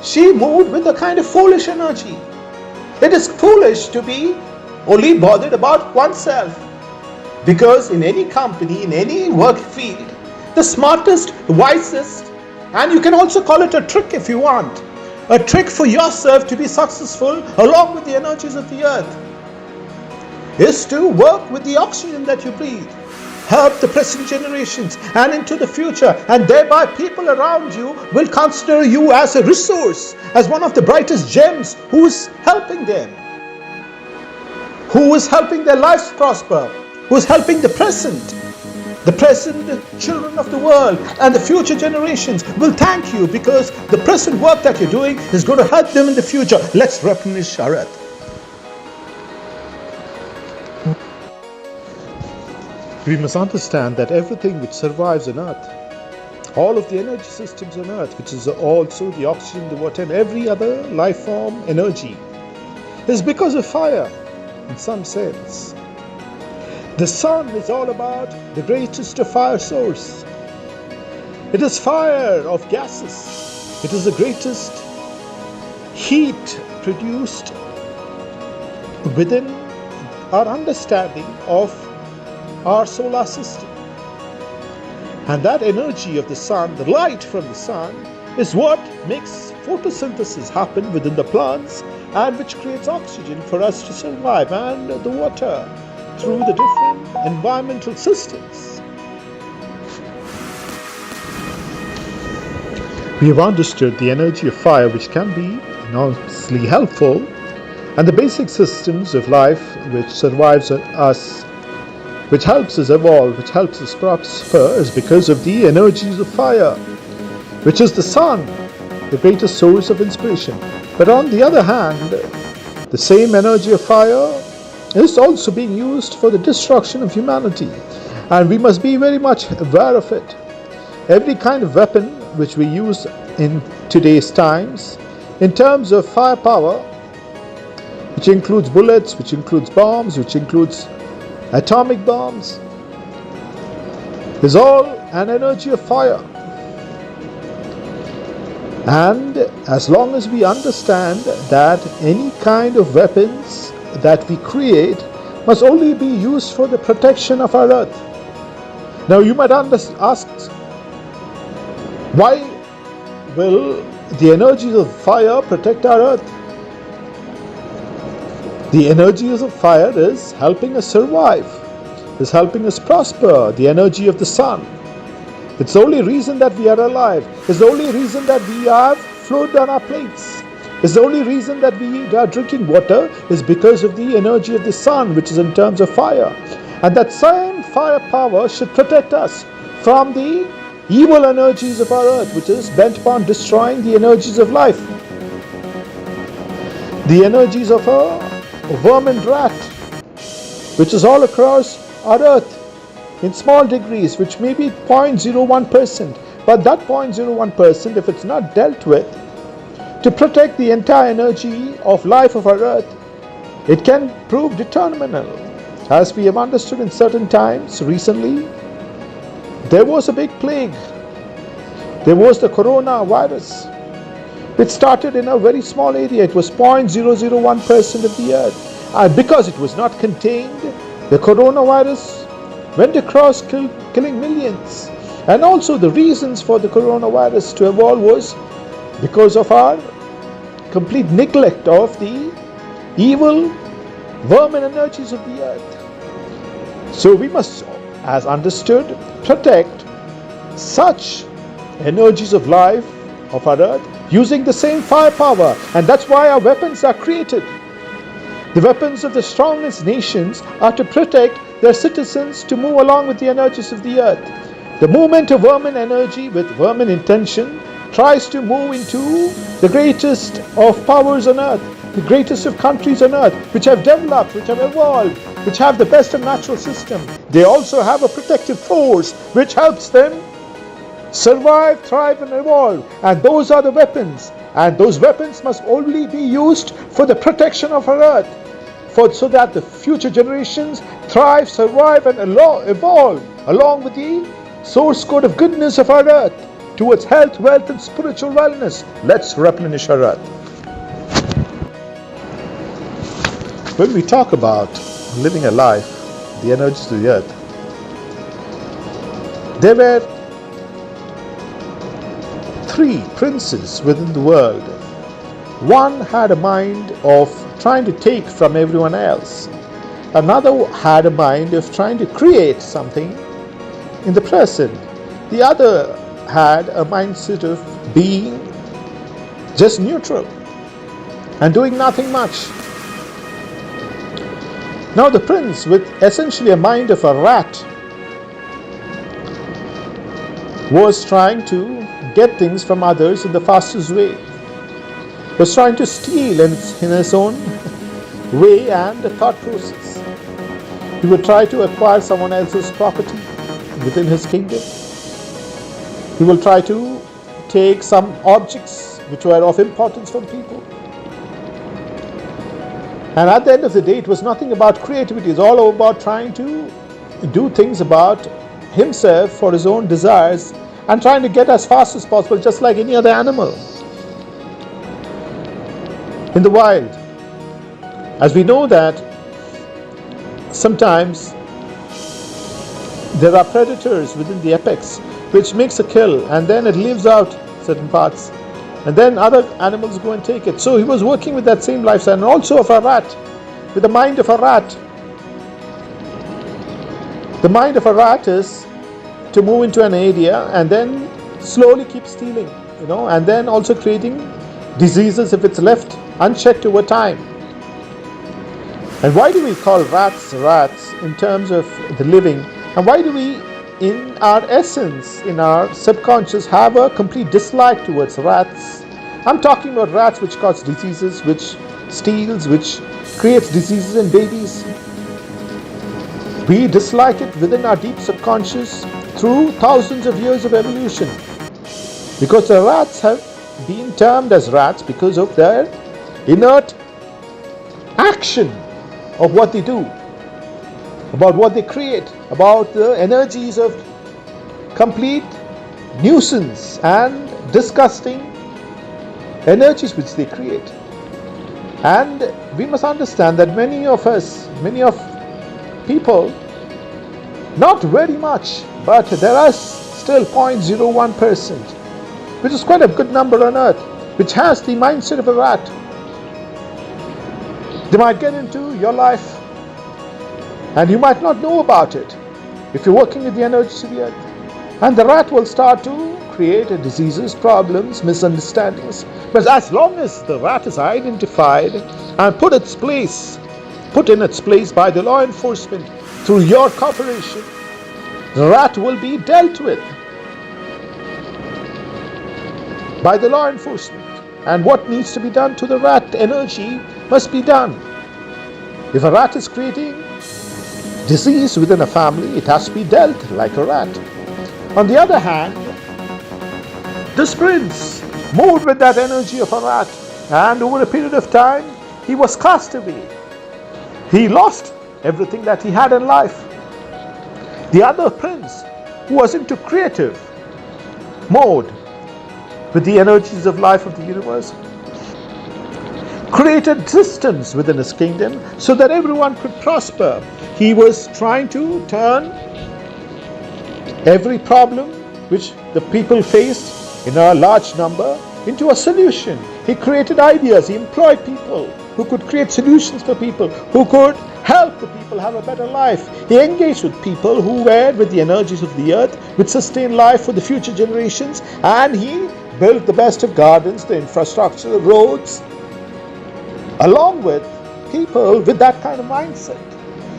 she moved with a kind of foolish energy. It is foolish to be only bothered about oneself, because in any company, in any work field, the smartest, the wisest, and you can also call it a trick if you want, a trick for yourself to be successful along with the energies of the earth, is to work with the oxygen that you breathe, help the present generations and into the future, and thereby people around you will consider you as a resource, as one of the brightest gems who is helping them, who is helping their lives prosper, who is helping the present children of the world, and the future generations will thank you, because the present work that you're doing is going to help them in the future. Let's replenish our earth. We must understand that everything which survives on earth, all of the energy systems on earth, which is also the oxygen, the water, and every other life form energy, is because of fire in some sense. The sun is all about the greatest of fire source. It is fire of gases. It is the greatest heat produced within our understanding of our solar system. And that energy of the sun, the light from the sun, is what makes photosynthesis happen within the plants, and which creates oxygen for us to survive, and the water through the different environmental systems. We have understood the energy of fire, which can be enormously helpful, and the basic systems of life which survives us, which helps us evolve, which helps us prosper, is because of the energies of fire, which is the sun, the greatest source of inspiration. But on the other hand, the same energy of fire is also being used for the destruction of humanity, and we must be very much aware of it. Every kind of weapon which we use in today's times, in terms of firepower, which includes bullets, which includes bombs, which includes atomic bombs, is all an energy of fire. And as long as we understand that any kind of weapons that we create must only be used for the protection of our earth. Now you might ask, why will the energies of fire protect our earth? The energies of fire is helping us survive, is helping us prosper. The energy of the sun, it's the only reason that we are alive. It's the only reason that we have food on our plates. It's the only reason that we are drinking water is because of the energy of the sun, which is in terms of fire. And that same fire power should protect us from the evil energies of our earth, which is bent upon destroying the energies of life. The energies of a worm and rat, which is all across our earth in small degrees, which may be 0.01%. But that 0.01%, if it's not dealt with to protect the entire energy of life of our earth, it can prove detrimental. As we have understood in certain times recently, there was a big plague. There was the coronavirus. It started in a very small area. It was 0.001% of the earth. And because it was not contained, the coronavirus went across killing millions. And also the reasons for the coronavirus to evolve was because of our complete neglect of the evil vermin energies of the earth. So we must, as understood, protect such energies of life of our earth using the same firepower, and that's why our weapons are created. The weapons of the strongest nations are to protect their citizens, to move along with the energies of the earth. The movement of vermin energy with vermin intention tries to move into the greatest of powers on earth, the greatest of countries on earth, which have developed, which have evolved, which have the best of natural system. They also have a protective force which helps them survive, thrive, and evolve. And those are the weapons. And those weapons must only be used for the protection of our earth, so that the future generations thrive, survive, and evolve along with the source code of goodness of our earth towards health, wealth, and spiritual wellness. Let's replenish our earth. When we talk about living a life, the energies of the earth, there were three princes within the world. One had a mind of trying to take from everyone else. Another had a mind of trying to create something in the present. The other had a mindset of being just neutral and doing nothing much. Now the prince, with essentially a mind of a rat, was trying to get things from others in the fastest way, was trying to steal in his own way and thought process. He would try to acquire someone else's property within his kingdom. He will try to take some objects which were of importance from people. And at the end of the day, it was nothing about creativity. It's all about trying to do things about himself for his own desires and trying to get as fast as possible, just like any other animal in the wild. As we know that sometimes there are predators within the apex which makes a kill and then it leaves out certain parts and then other animals go and take it. So he was working with that same lifestyle, and also of a rat, with the mind of a rat. The mind of a rat is to move into an area and then slowly keep stealing, and then also creating diseases if it's left unchecked over time. And why do we call rats in terms of the living? And why do we, in our essence, in our subconscious, have a complete dislike towards rats? I'm talking about rats which cause diseases, which steals, which creates diseases in babies. We dislike it within our deep subconscious through thousands of years of evolution, because the rats have been termed as rats because of their inert action of what they do, about what they create, about the energies of complete nuisance and disgusting energies which they create. And we must understand that many of people, not very much, but there are still 0.01%, which is quite a good number on earth, which has the mindset of a rat. They might get into your life and you might not know about it if you're working with the energies of the earth. And the rat will start to create diseases, problems, misunderstandings. But as long as the rat is identified and put in its place by the law enforcement through your cooperation, the rat will be dealt with by the law enforcement. And what needs to be done to the rat energy must be done. If a rat is creating disease within a family, it has to be dealt like a rat. On the other hand, this prince moved with that energy of a rat, and over a period of time, he was cast away. He lost everything that he had in life. The other prince, who was into creative mode with the energies of life of the universe, created systems within his kingdom so that everyone could prosper. He was trying to turn every problem which the people faced in a large number into a solution. He created ideas. He employed people who could create solutions for people, who could help the people have a better life. He engaged with people who were with the energies of the earth, which sustain life for the future generations, and he built the best of gardens, the infrastructure, the roads, along with people with that kind of mindset.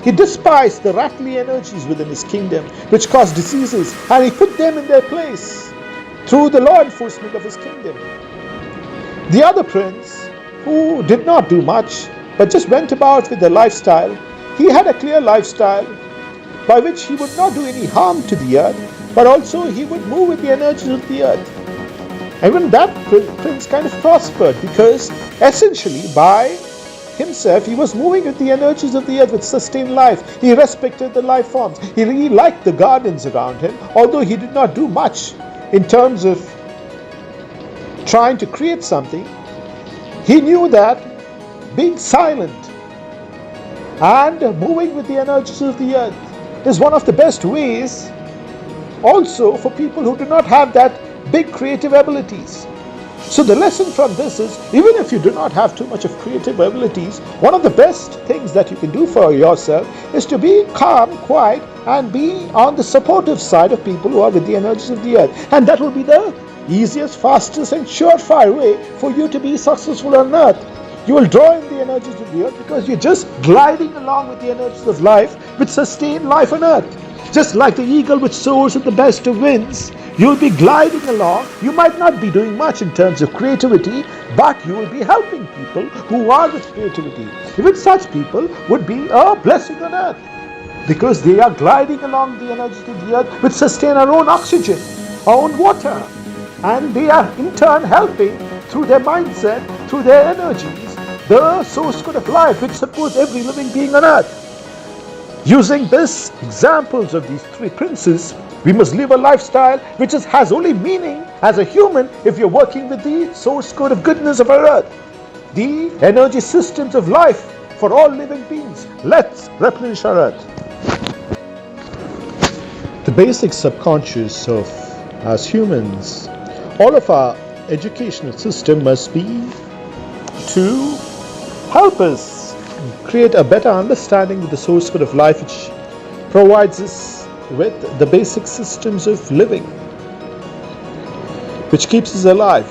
He despised the rattly energies within his kingdom, which caused diseases, and he put them in their place through the law enforcement of his kingdom. The other prince, who did not do much, but just went about with a lifestyle, he had a clear lifestyle by which he would not do any harm to the earth, but also he would move with the energies of the earth. And even that prince kind of prospered, because essentially by himself he was moving with the energies of the earth, which sustained life. He respected the life forms. He really liked the gardens around him, although he did not do much in terms of trying to create something. He knew that being silent and moving with the energies of the earth is one of the best ways also for people who do not have that big creative abilities. So the lesson from this is, even if you do not have too much of creative abilities, one of the best things that you can do for yourself is to be calm, quiet, and be on the supportive side of people who are with the energies of the earth. And that will be the easiest, fastest, and surefire way for you to be successful on earth. You will draw in the energies of the earth because you're just gliding along with the energies of life, which sustain life on earth. Just like the eagle which soars in the best of winds, you'll be gliding along. You might not be doing much in terms of creativity, but you will be helping people who are with creativity. Even such people would be a blessing on earth, because they are gliding along the energies of the earth, which sustain our own oxygen, our own water, and they are in turn helping through their mindset, through their energies, the source code of life which supports every living being on earth. Using these examples of these three princes, we must live a lifestyle which has only meaning as a human if you're working with the source code of goodness of our earth, the energy systems of life for all living beings. Let's replenish our earth. The basic subconscious of as humans, all of our educational system must be to help us create a better understanding of the source code of life, which provides us with the basic systems of living, which keeps us alive.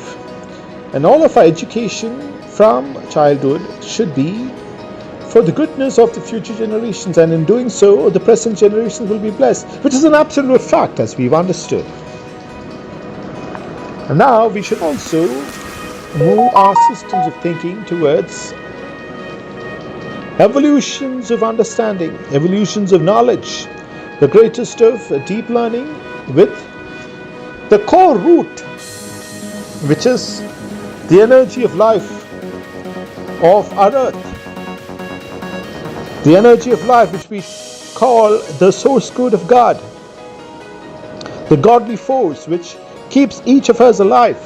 And all of our education from childhood should be for the goodness of the future generations, and in doing so the present generations will be blessed, which is an absolute fact, as we've understood. And now we should also move our systems of thinking towards evolutions of understanding, evolutions of knowledge, the greatest of deep learning, with the core root, which is the energy of life of our earth, the energy of life which we call the source code of God, the godly force which keeps each of us alive.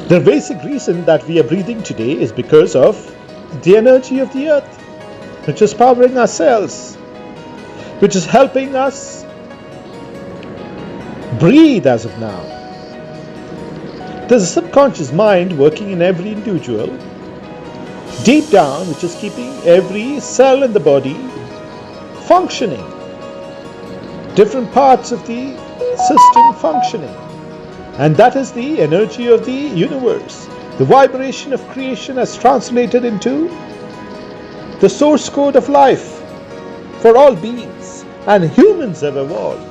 The basic reason that we are breathing today is because of the energy of the earth, which is powering our cells, which is helping us breathe as of now. There's a subconscious mind working in every individual, deep down, which is keeping every cell in the body functioning, different parts of the system functioning. And that is the energy of the universe. The vibration of creation has translated into the source code of life for all beings, and humans have evolved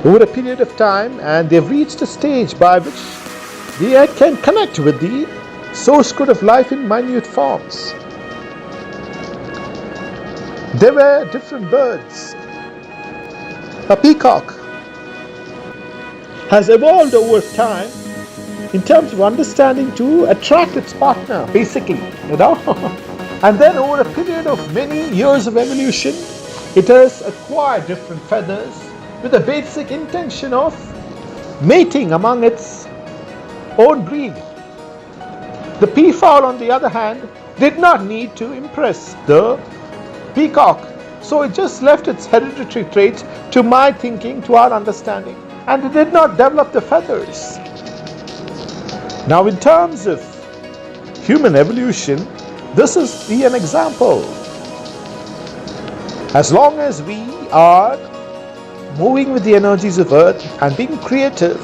over a period of time, and they've reached a stage by which they can connect with the source code of life in minute forms. There were different birds. A peacock has evolved over time in terms of understanding to attract its partner, basically, and then over a period of many years of evolution, it has acquired different feathers with the basic intention of mating among its own breed. The peafowl, on the other hand, did not need to impress the peacock, so it just left its hereditary traits, to my thinking, to our understanding, and it did not develop the feathers. Now, in terms of human evolution, This is an example. As long as we are moving with the energies of earth and being creative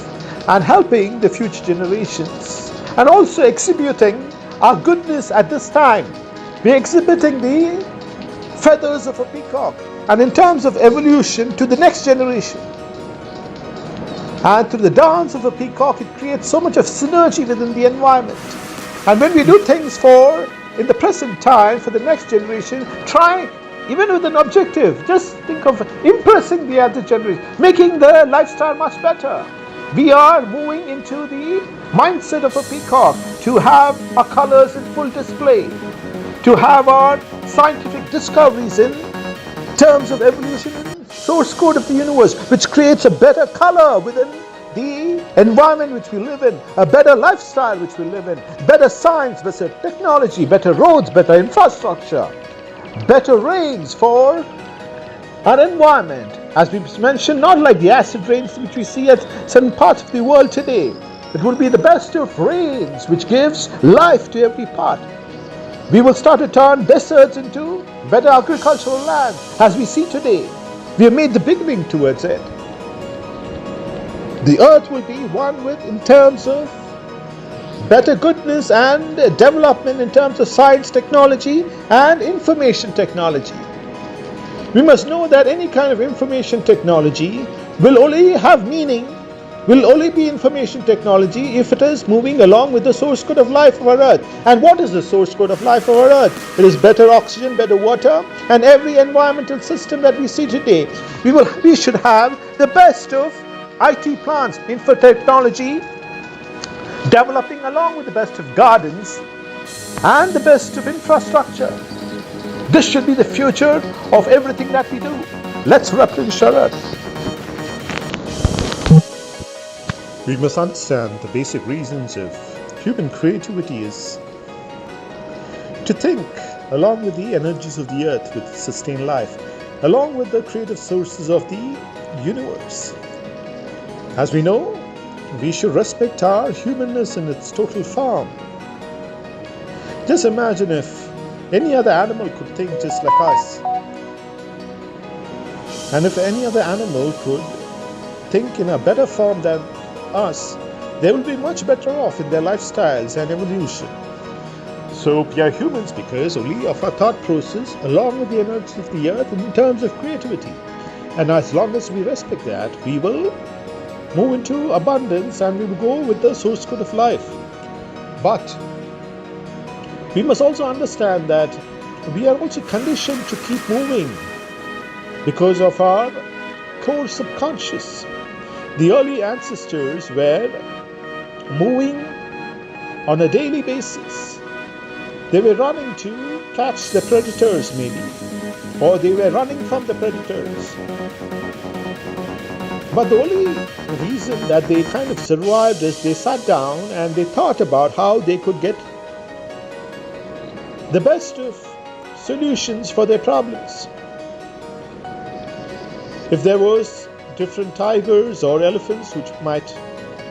and helping the future generations and also exhibiting our goodness at this time, we're exhibiting the feathers of a peacock, and in terms of evolution to the next generation. And through the dance of a peacock, it creates so much of synergy within the environment. And when we do things for in the present time for the next generation, try even with an objective, just think of impressing the other generation, making their lifestyle much better. We are moving into the mindset of a peacock to have our colors in full display, to have our scientific discoveries in terms of evolution and source code of the universe, which creates a better color within the environment which we live in, a better lifestyle which we live in, better science, better technology, better roads, better infrastructure, better rains for our environment. As we mentioned, not like the acid rains which we see at certain parts of the world today. It will be the best of rains which gives life to every part. We will start to turn deserts into better agricultural land as we see today. We have made the beginning towards it. The earth will be one with in terms of better goodness and development in terms of science, technology and information technology. We must know that any kind of information technology will only have meaning, will only be information technology if it is moving along with the source code of life of our earth. And what is the source code of life of our earth? It is better oxygen, better water, and every environmental system that we see today. We should have the best of IT plants, info technology, developing along with the best of gardens and the best of infrastructure. This should be the future of everything that we do. Let's replenish our earth. We must understand the basic reasons of human creativity is to think along with the energies of the earth which sustain life, along with the creative sources of the universe. As we know, we should respect our humanness in its total form. Just imagine if any other animal could think just like us. And if any other animal could think in a better form than us, they will be much better off in their lifestyles and evolution. So we are humans because only of our thought process along with the energies of the earth in terms of creativity. And as long as we respect that, we will move into abundance and we will go with the source code of life. But we must also understand that we are also conditioned to keep moving because of our core subconscious. The early ancestors were moving on a daily basis. They were running to catch the predators maybe, or they were running from the predators. But the only reason that they kind of survived is they sat down and they thought about how they could get the best of solutions for their problems. If there was different tigers or elephants which might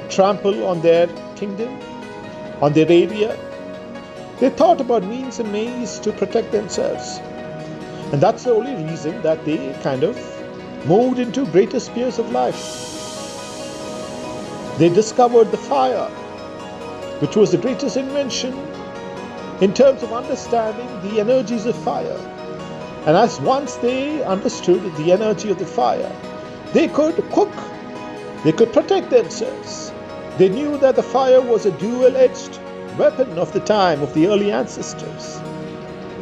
trample on their kingdom, on their area, they thought about means and ways to protect themselves. And that's the only reason that they kind of moved into greater spheres of life. They discovered the fire, which was the greatest invention in terms of understanding the energies of fire. And as once they understood the energy of the fire, they could cook, they could protect themselves. They knew that the fire was a dual-edged weapon of the time of the early ancestors.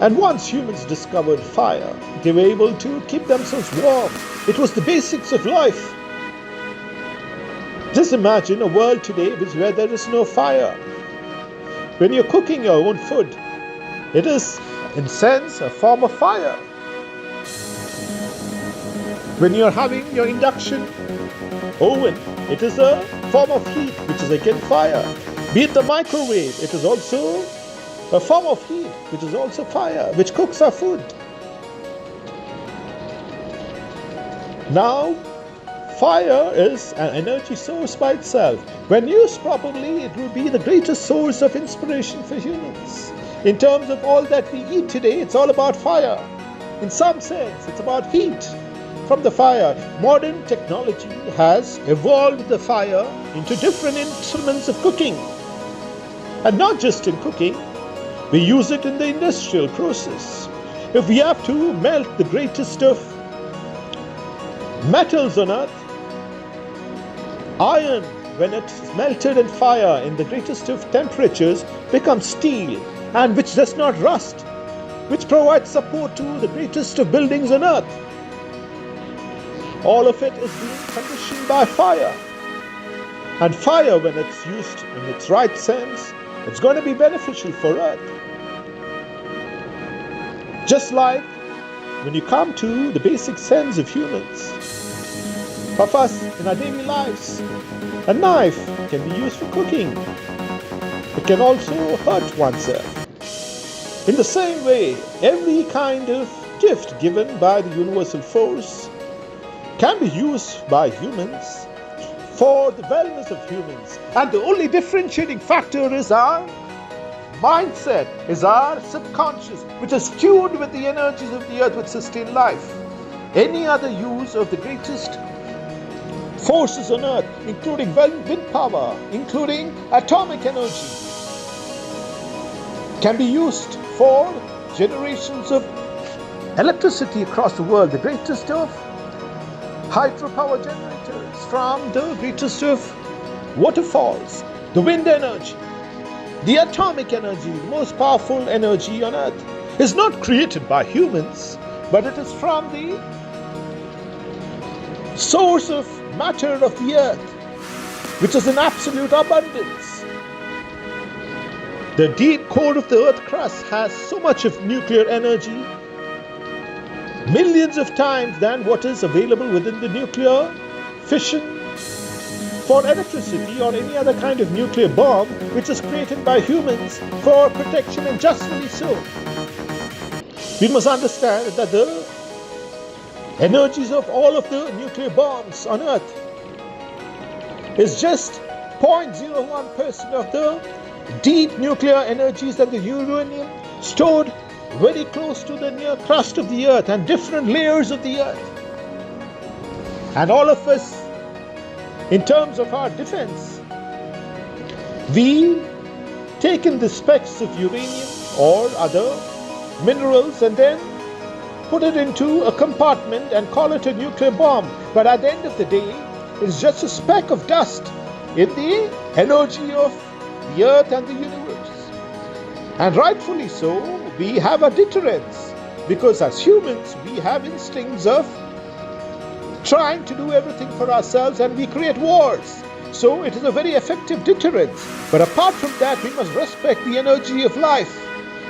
And once humans discovered fire, they were able to keep themselves warm. It was the basics of life. Just imagine a world today where there is no fire. When you're cooking your own food, it is, in a sense, a form of fire. When you're having your induction oven, it is a form of heat, which is again fire. Be it the microwave, it is also a form of heat, which is also fire, which cooks our food. Now, fire is an energy source by itself. When used properly, it will be the greatest source of inspiration for humans. In terms of all that we eat today, it's all about fire. In some sense, it's about heat from the fire. Modern technology has evolved the fire into different instruments of cooking. And not just in cooking, we use it in the industrial process. If we have to melt the greatest of metals on earth, iron, when it's melted in fire in the greatest of temperatures, becomes steel, and which does not rust, which provides support to the greatest of buildings on earth. All of it is being conditioned by fire. And fire, when it's used in its right sense, it's going to be beneficial for earth. Just like when you come to the basic sense of humans, of us in our daily lives, a knife can be used for cooking. It can also hurt oneself. In the same way, every kind of gift given by the universal force can be used by humans for the wellness of humans. And the only differentiating factor is our mindset, is our subconscious, which is tuned with the energies of the earth which sustain life. Any other use of the greatest forces on earth, including wind power, including atomic energy, can be used for generations of electricity across the world. The greatest of hydropower generators from the greatest of waterfalls, the wind energy, the atomic energy, the most powerful energy on earth, is not created by humans, but it is from the source of matter of the earth, which is in absolute abundance. The deep core of the earth crust has so much of nuclear energy, millions of times than what is available within the nuclear fission for electricity or any other kind of nuclear bomb which is created by humans for protection, and justly so. We must understand that the energies of all of the nuclear bombs on earth is just 0.01% of the deep nuclear energies and the uranium stored very close to the near crust of the earth and different layers of the earth. And all of us, in terms of our defense, we take in the specks of uranium or other minerals and then put it into a compartment and call it a nuclear bomb. But at the end of the day, it's just a speck of dust in the energy of the earth and the universe. And rightfully so, we have a deterrence, because as humans, we have instincts of trying to do everything for ourselves, and we create wars. So it is a very effective deterrence. But apart from that, we must respect the energy of life.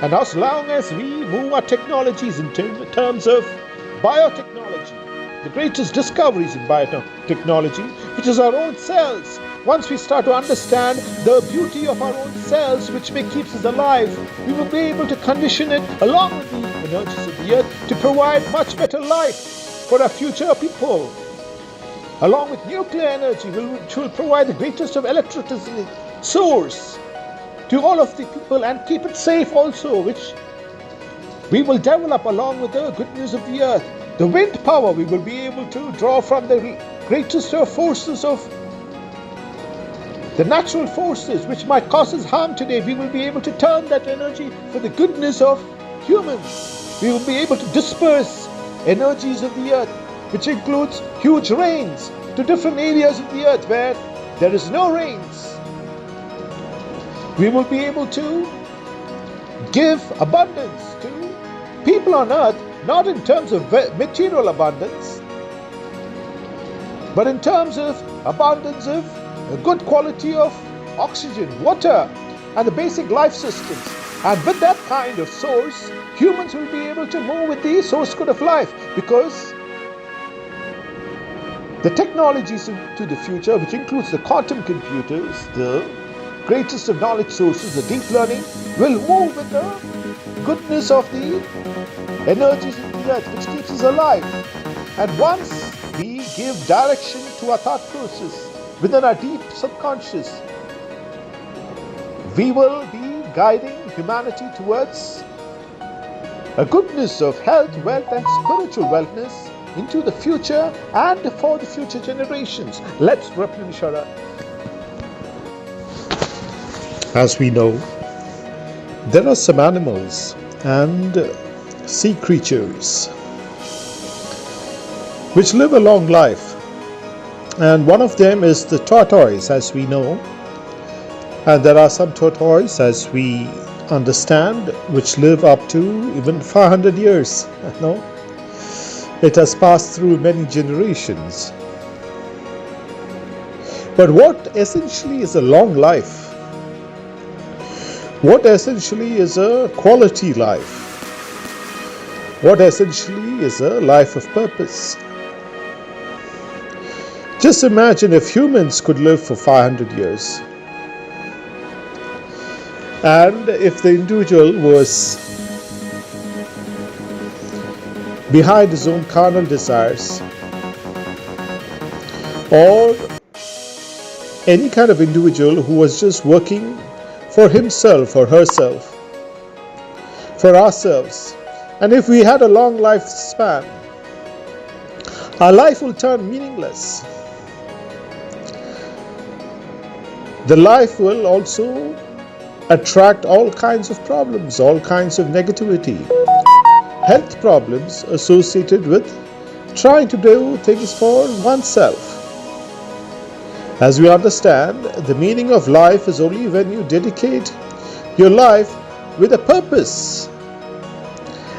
And as long as we move our technologies in terms of biotechnology, the greatest discoveries in biotechnology, which is our own cells, once we start to understand the beauty of our own cells, which keeps us alive, we will be able to condition it along with the energies of the earth to provide much better life for our future people. Along with nuclear energy, which will provide the greatest of electricity source to all of the people and keep it safe also, which we will develop along with the good news of the earth. The wind power we will be able to draw from the greatest of forces of the natural forces which might cause us harm today. We will be able to turn that energy for the goodness of humans. We will be able to disperse energies of the earth, which includes huge rains to different areas of the earth where there is no rains. We will be able to give abundance to people on earth, not in terms of material abundance, but in terms of abundance of a good quality of oxygen, water, and the basic life systems. And with that kind of source, humans will be able to move with the source code of life, because the technologies into the future, which includes the quantum computers, the greatest of knowledge sources, the deep learning, will move with the goodness of the energies in the earth, which keeps us alive. And once we give direction to our thought process within our deep subconscious, we will be guiding humanity towards a goodness of health, wealth, and spiritual wellness into the future and for the future generations. Let's replenish our earth. As we know, there are some animals and sea creatures which live a long life, and one of them is the tortoise, as we know. And there are some tortoise, as we understand, which live up to even 500 years. No, it has passed through many generations. But what essentially is a long life? What essentially is a quality life? What essentially is a life of purpose? Just imagine if humans could live for 500 years. And if the individual was behind his own carnal desires, or any kind of individual who was just working for himself or herself, for ourselves, and if we had a long lifespan, our life will turn meaningless. The life will also attract all kinds of problems, all kinds of negativity, health problems associated with trying to do things for oneself. As we understand, the meaning of life is only when you dedicate your life with a purpose.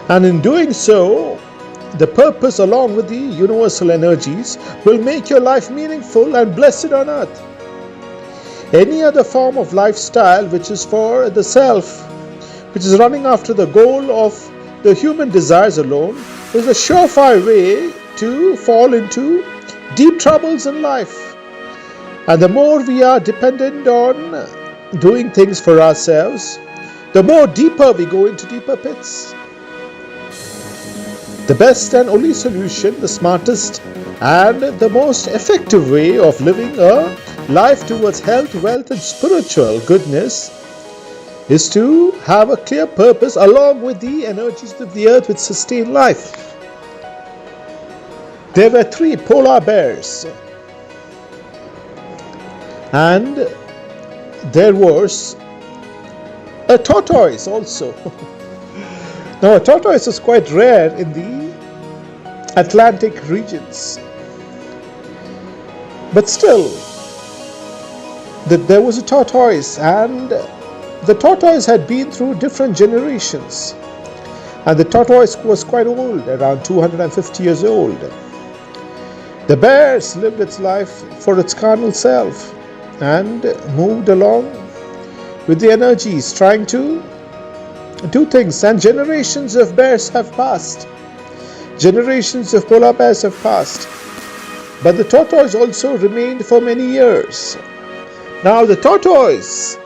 And in doing so, the purpose along with the universal energies will make your life meaningful and blessed on earth. Any other form of lifestyle which is for the self, which is running after the goal of the human desires alone, is a surefire way to fall into deep troubles in life. And the more we are dependent on doing things for ourselves, the more deeper we go into deeper pits. The best and only solution, the smartest and the most effective way of living a life towards health, wealth, and spiritual goodness is to have a clear purpose along with the energies of the earth which sustain life. There were 3 polar bears, and there was a tortoise also. Now, a tortoise is quite rare in the Atlantic regions, but still, that there was a tortoise, and the tortoise had been through different generations, and the tortoise was quite old, around 250 years old. The bears lived its life for its carnal self and moved along with the energies, trying to do things, and generations of bears have passed, generations of polar bears have passed, but the tortoise also remained for many years. Now the tortoise,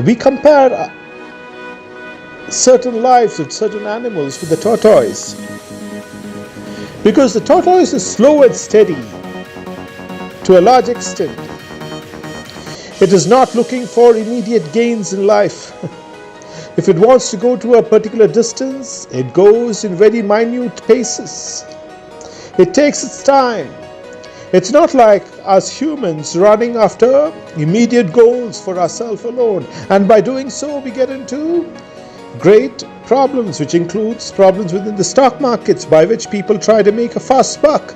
we compare certain lives with certain animals with the tortoise, because the tortoise is slow and steady to a large extent. It is not looking for immediate gains in life. If it wants to go to a particular distance, it goes in very minute paces. It takes its time. It's not like us humans running after immediate goals for ourselves alone. And by doing so, we get into great problems, which includes problems within the stock markets, by which people try to make a fast buck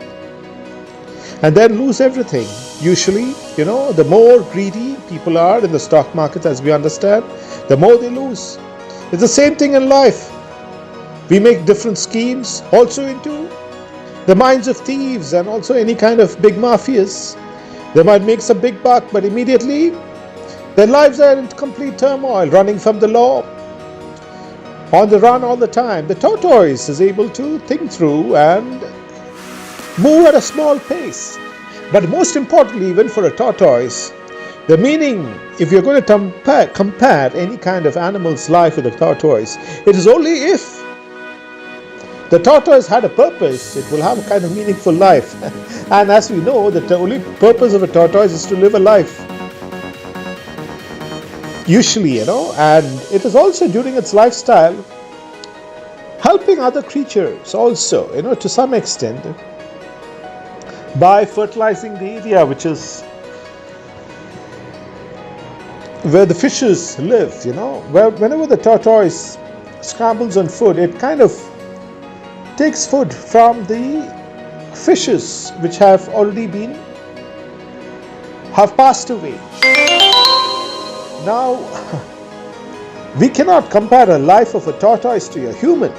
and then lose everything. Usually, the more greedy people are in the stock market, as we understand, the more they lose. It's the same thing in life. We make different schemes also into the minds of thieves and also any kind of big mafias. They might make some big buck, but immediately their lives are in complete turmoil, running from the law, on the run all the time. The tortoise is able to think through and move at a small pace. But most importantly, even for a tortoise, the meaning, if you're going to compare any kind of animal's life with a tortoise, it is only if the tortoise had a purpose, it will have a kind of meaningful life. And as we know, that the only purpose of a tortoise is to live a life. usually, and it is also during its lifestyle helping other creatures also, to some extent, by fertilizing the area which is where the fishes live, where whenever the tortoise scrambles on food, it kind of takes food from the fishes which have passed away. Now, we cannot compare a life of a tortoise to a human.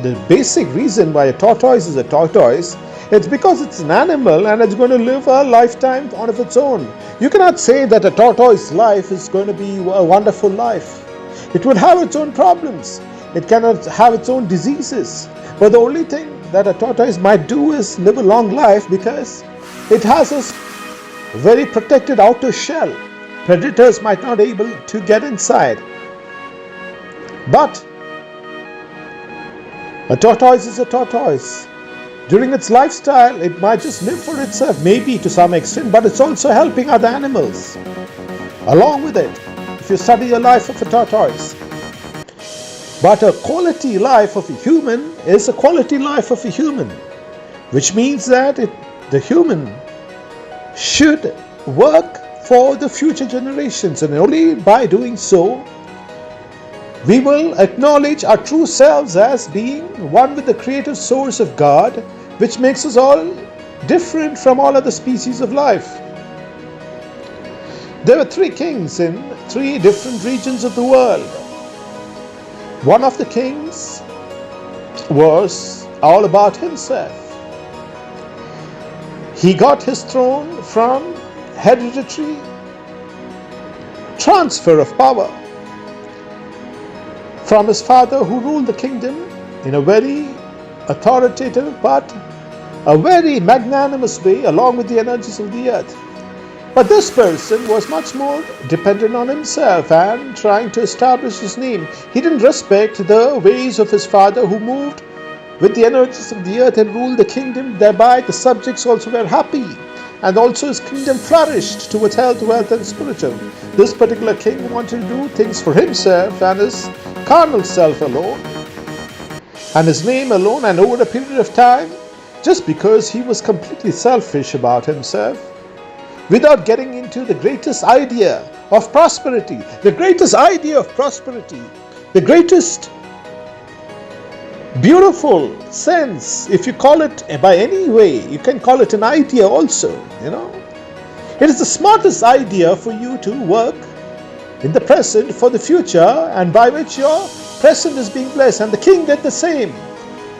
The basic reason why a tortoise is a tortoise, it's because it's an animal and it's going to live a lifetime on of its own. You cannot say that a tortoise life is going to be a wonderful life. It would have its own problems. It cannot have its own diseases. But the only thing that a tortoise might do is live a long life because it has a very protected outer shell. Predators might not be able to get inside. But a tortoise is a tortoise. During its lifestyle, it might just live for itself, maybe to some extent, but it's also helping other animals along with it, if you study the life of a tortoise. But a quality life of a human is a quality life of a human, which means that the human should work for the future generations, and only by doing so we will acknowledge our true selves as being one with the creative source of God, which makes us all different from all other species of life. There were 3 kings in 3 different regions of the world. One of the kings was all about himself. He got his throne from hereditary transfer of power from his father, who ruled the kingdom in a very authoritative but a very magnanimous way, along with the energies of the earth. But this person was much more dependent on himself and trying to establish his name. He didn't respect the ways of his father, who moved with the energies of the earth and ruled the kingdom. Thereby the subjects also were happy, and also his kingdom flourished towards health, wealth and spiritual. This particular king wanted to do things for himself and his carnal self alone, and his name alone, and over a period of time, just because he was completely selfish about himself, without getting into the greatest idea of prosperity, the greatest beautiful sense, if you call it by any way, you can call it an idea also, It is the smartest idea for you to work in the present for the future, and by which your present is being blessed. And the king did the same.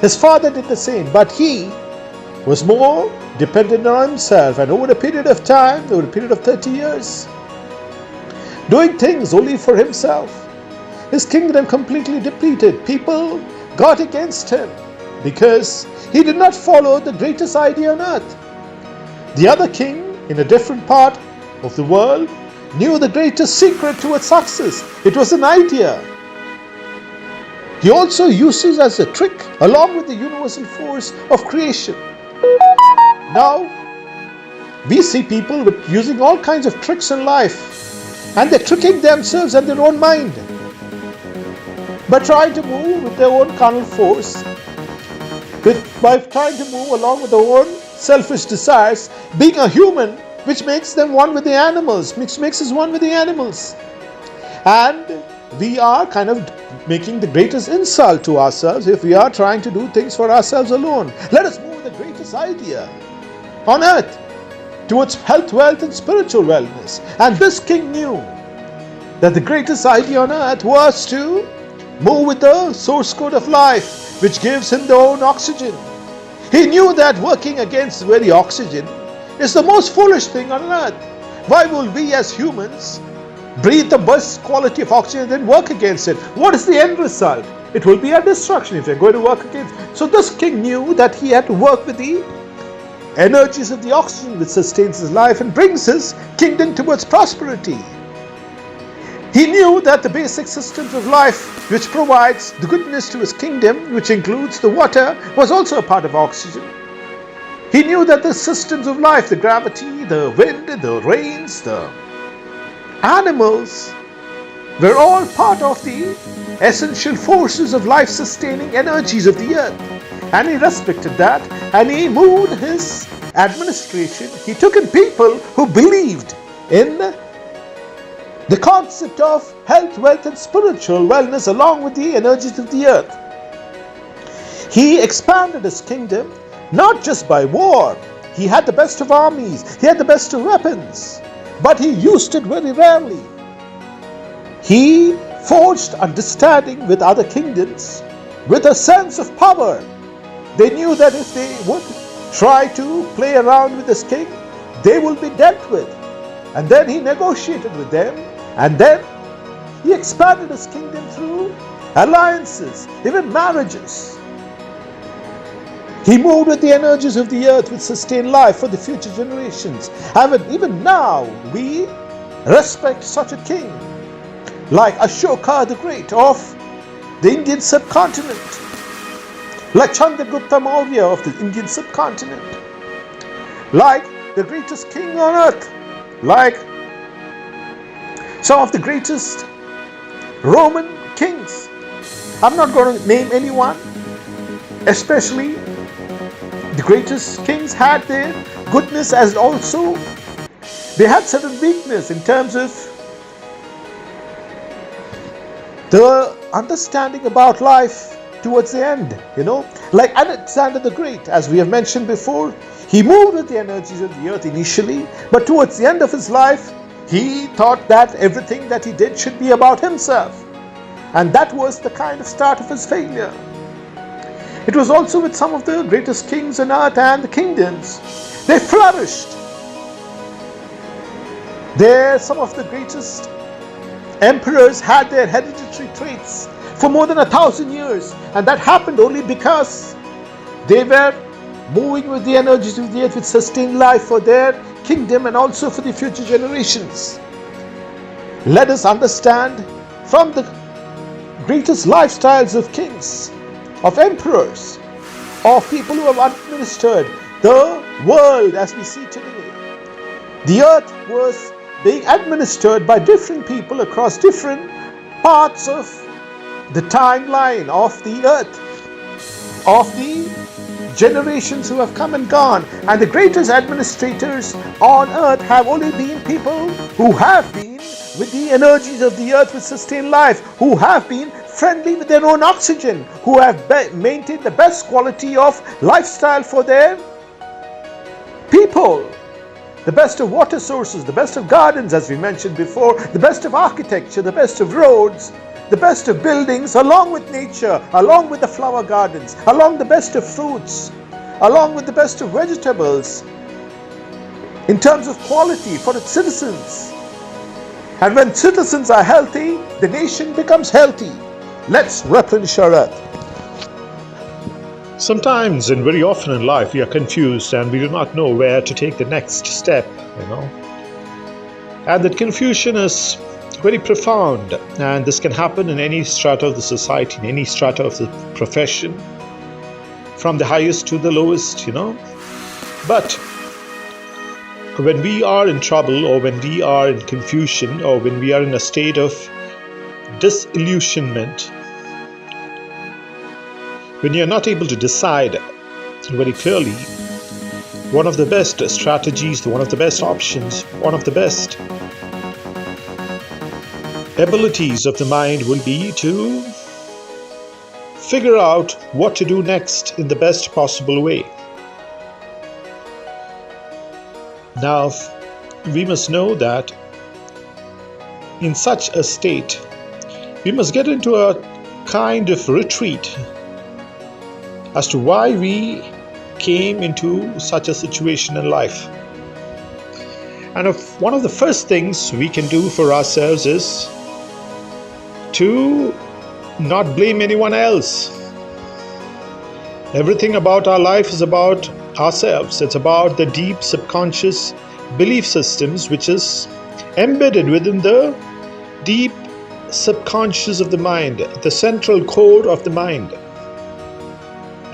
His father did the same, but he was more dependent on himself, and over a period of time, over a period of 30 years, doing things only for himself, his kingdom completely depleted. People got against him because he did not follow the greatest idea on earth. The other king in a different part of the world knew the greatest secret towards success. It was an idea. He also uses as a trick along with the universal force of creation. Now, we see people using all kinds of tricks in life, and they're tricking themselves and their own mind by trying to move with their own carnal force, by trying to move along with their own selfish desires, being a human, which makes them one with the animals, which makes us one with the animals. And we are kind of making the greatest insult to ourselves if we are trying to do things for ourselves alone. Let us move the greatest idea on earth towards health, wealth and spiritual wellness. And this king knew that the greatest idea on earth was to move with the source code of life, which gives him the own oxygen. He knew that working against the very oxygen is the most foolish thing on earth. Why will we as humans breathe the best quality of oxygen and then work against it? What is the end result? It will be our destruction if we're going to work against it. So this king knew that he had to work with the energies of the oxygen which sustains his life and brings his kingdom towards prosperity. He knew that the basic systems of life which provides the goodness to his kingdom, which includes the water, was also a part of oxygen. He knew that the systems of life, the gravity, the wind, the rains, the animals, We're all part of the essential forces of life-sustaining energies of the earth. And he respected that, and he moved his administration. He took in people who believed in the concept of health, wealth, and spiritual wellness along with the energies of the earth. He expanded his kingdom not just by war. He had the best of armies, he had the best of weapons, but he used it very rarely. He forged understanding with other kingdoms with a sense of power. They knew that if they would try to play around with this king, they will be dealt with. And then he negotiated with them, and then he expanded his kingdom through alliances, even marriages. He moved with the energies of the earth which sustain life for the future generations. And even now, we respect such a king like Ashoka the Great of the Indian subcontinent, like Chandragupta Maurya of the Indian subcontinent, like the greatest king on earth, like some of the greatest Roman kings. I'm not going to name anyone, especially the greatest kings had their goodness as also they had certain weakness in terms of the understanding about life towards the end, like Alexander the Great, as we have mentioned before. He moved with the energies of the earth initially, but towards the end of his life, he thought that everything that he did should be about himself. And that was the kind of start of his failure. It was also with some of the greatest kings on earth and the kingdoms. They flourished. Some of the greatest emperors had their hereditary traits for more than 1,000 years, and that happened only because they were moving with the energies of the earth which sustained life for their kingdom and also for the future generations. Let us understand from the greatest lifestyles of kings, of emperors, of people who have administered the world as we see today. The earth was being administered by different people across different parts of the timeline of the earth, of the generations who have come and gone. And the greatest administrators on earth have only been people who have been with the energies of the earth which sustain life, who have been friendly with their own oxygen, who have maintained the best quality of lifestyle for their people. The best of water sources, the best of gardens, as we mentioned before, the best of architecture, the best of roads, the best of buildings, along with nature, along with the flower gardens, along the best of fruits, along with the best of vegetables, in terms of quality for its citizens. And when citizens are healthy, the nation becomes healthy. Let's replenish our earth. Sometimes and very often in life we are confused and we do not know where to take the next step, And that confusion is very profound, and this can happen in any strata of the society, in any strata of the profession, from the highest to the lowest, But when we are in trouble, or when we are in confusion, or when we are in a state of disillusionment, when you're not able to decide very clearly, one of the best strategies, one of the best options, one of the best abilities of the mind will be to figure out what to do next in the best possible way. Now, we must know that in such a state, we must get into a kind of retreat as to why we came into such a situation in life. And one of the first things we can do for ourselves is to not blame anyone else. Everything about our life is about ourselves. It's about the deep subconscious belief systems which is embedded within the deep subconscious of the mind, the central core of the mind.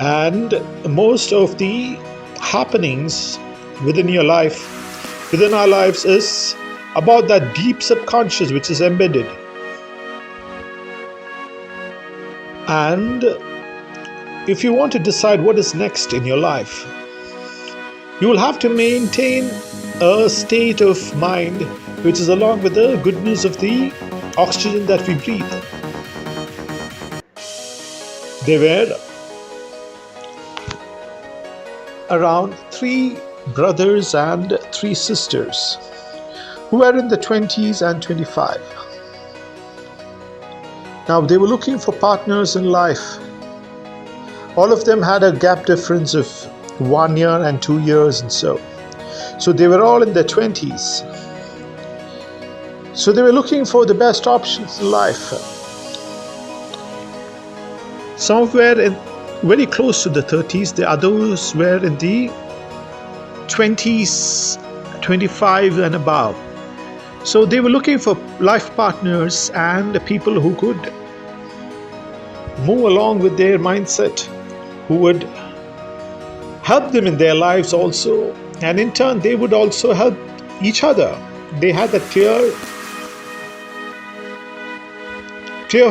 And most of the happenings within your life, within our lives, is about that deep subconscious which is embedded. And if you want to decide what is next in your life, you will have to maintain a state of mind which is along with the goodness of the oxygen that we breathe. There were around 3 brothers and 3 sisters who were in the 20s and 25. Now they were looking for partners in life. All of them had a gap difference of 1 year and 2 years and so. So they were all in their 20s. So they were looking for the best options in life. Some were very close to the 30s, the others were in the 20s, 25 and above. So they were looking for life partners and people who could move along with their mindset, who would help them in their lives also, and in turn they would also help each other. They had that clear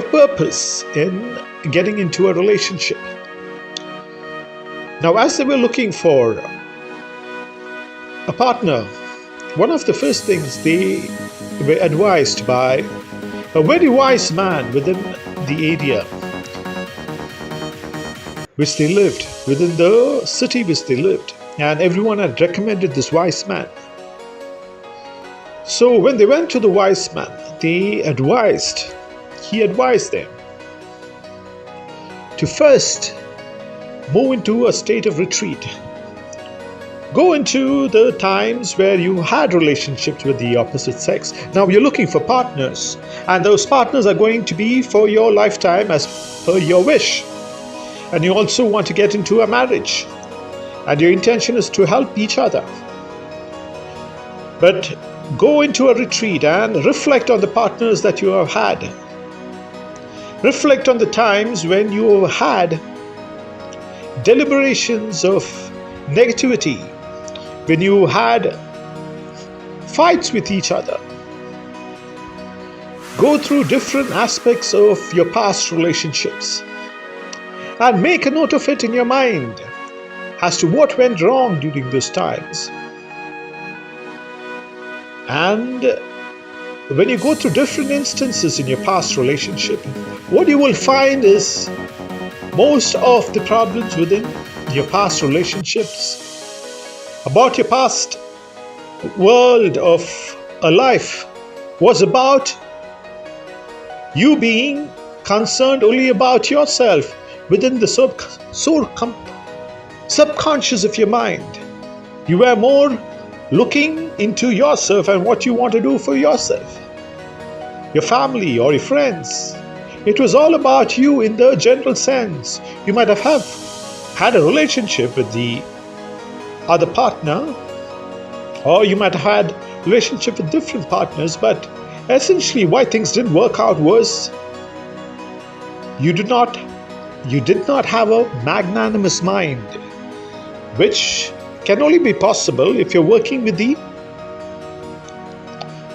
purpose in getting into a relationship. Now, as they were looking for a partner, one of the first things they were advised by a very wise man within the area which they lived, within the city which they lived, and everyone had recommended this wise man. So when they went to the wise man, he advised them to first move into a state of retreat. Go into the times where you had relationships with the opposite sex. Now you're looking for partners, and those partners are going to be for your lifetime as per your wish. And you also want to get into a marriage, and your intention is to help each other. But go into a retreat and reflect on the partners that you have had. Reflect on the times when you have had deliberations of negativity, when you had fights with each other. Go through different aspects of your past relationships and make a note of it in your mind as to what went wrong during those times. And when you go through different instances in your past relationship, what you will find is most of the problems within your past relationships, about your past world of a life, was about you being concerned only about yourself within the subconscious of your mind. You were more looking into yourself and what you want to do for yourself, your family or your friends. It was all about you in the general sense. You might have had a relationship with the other partner, or you might have had a relationship with different partners, but essentially why things didn't work out was you did not have a magnanimous mind, which can only be possible if you're working with the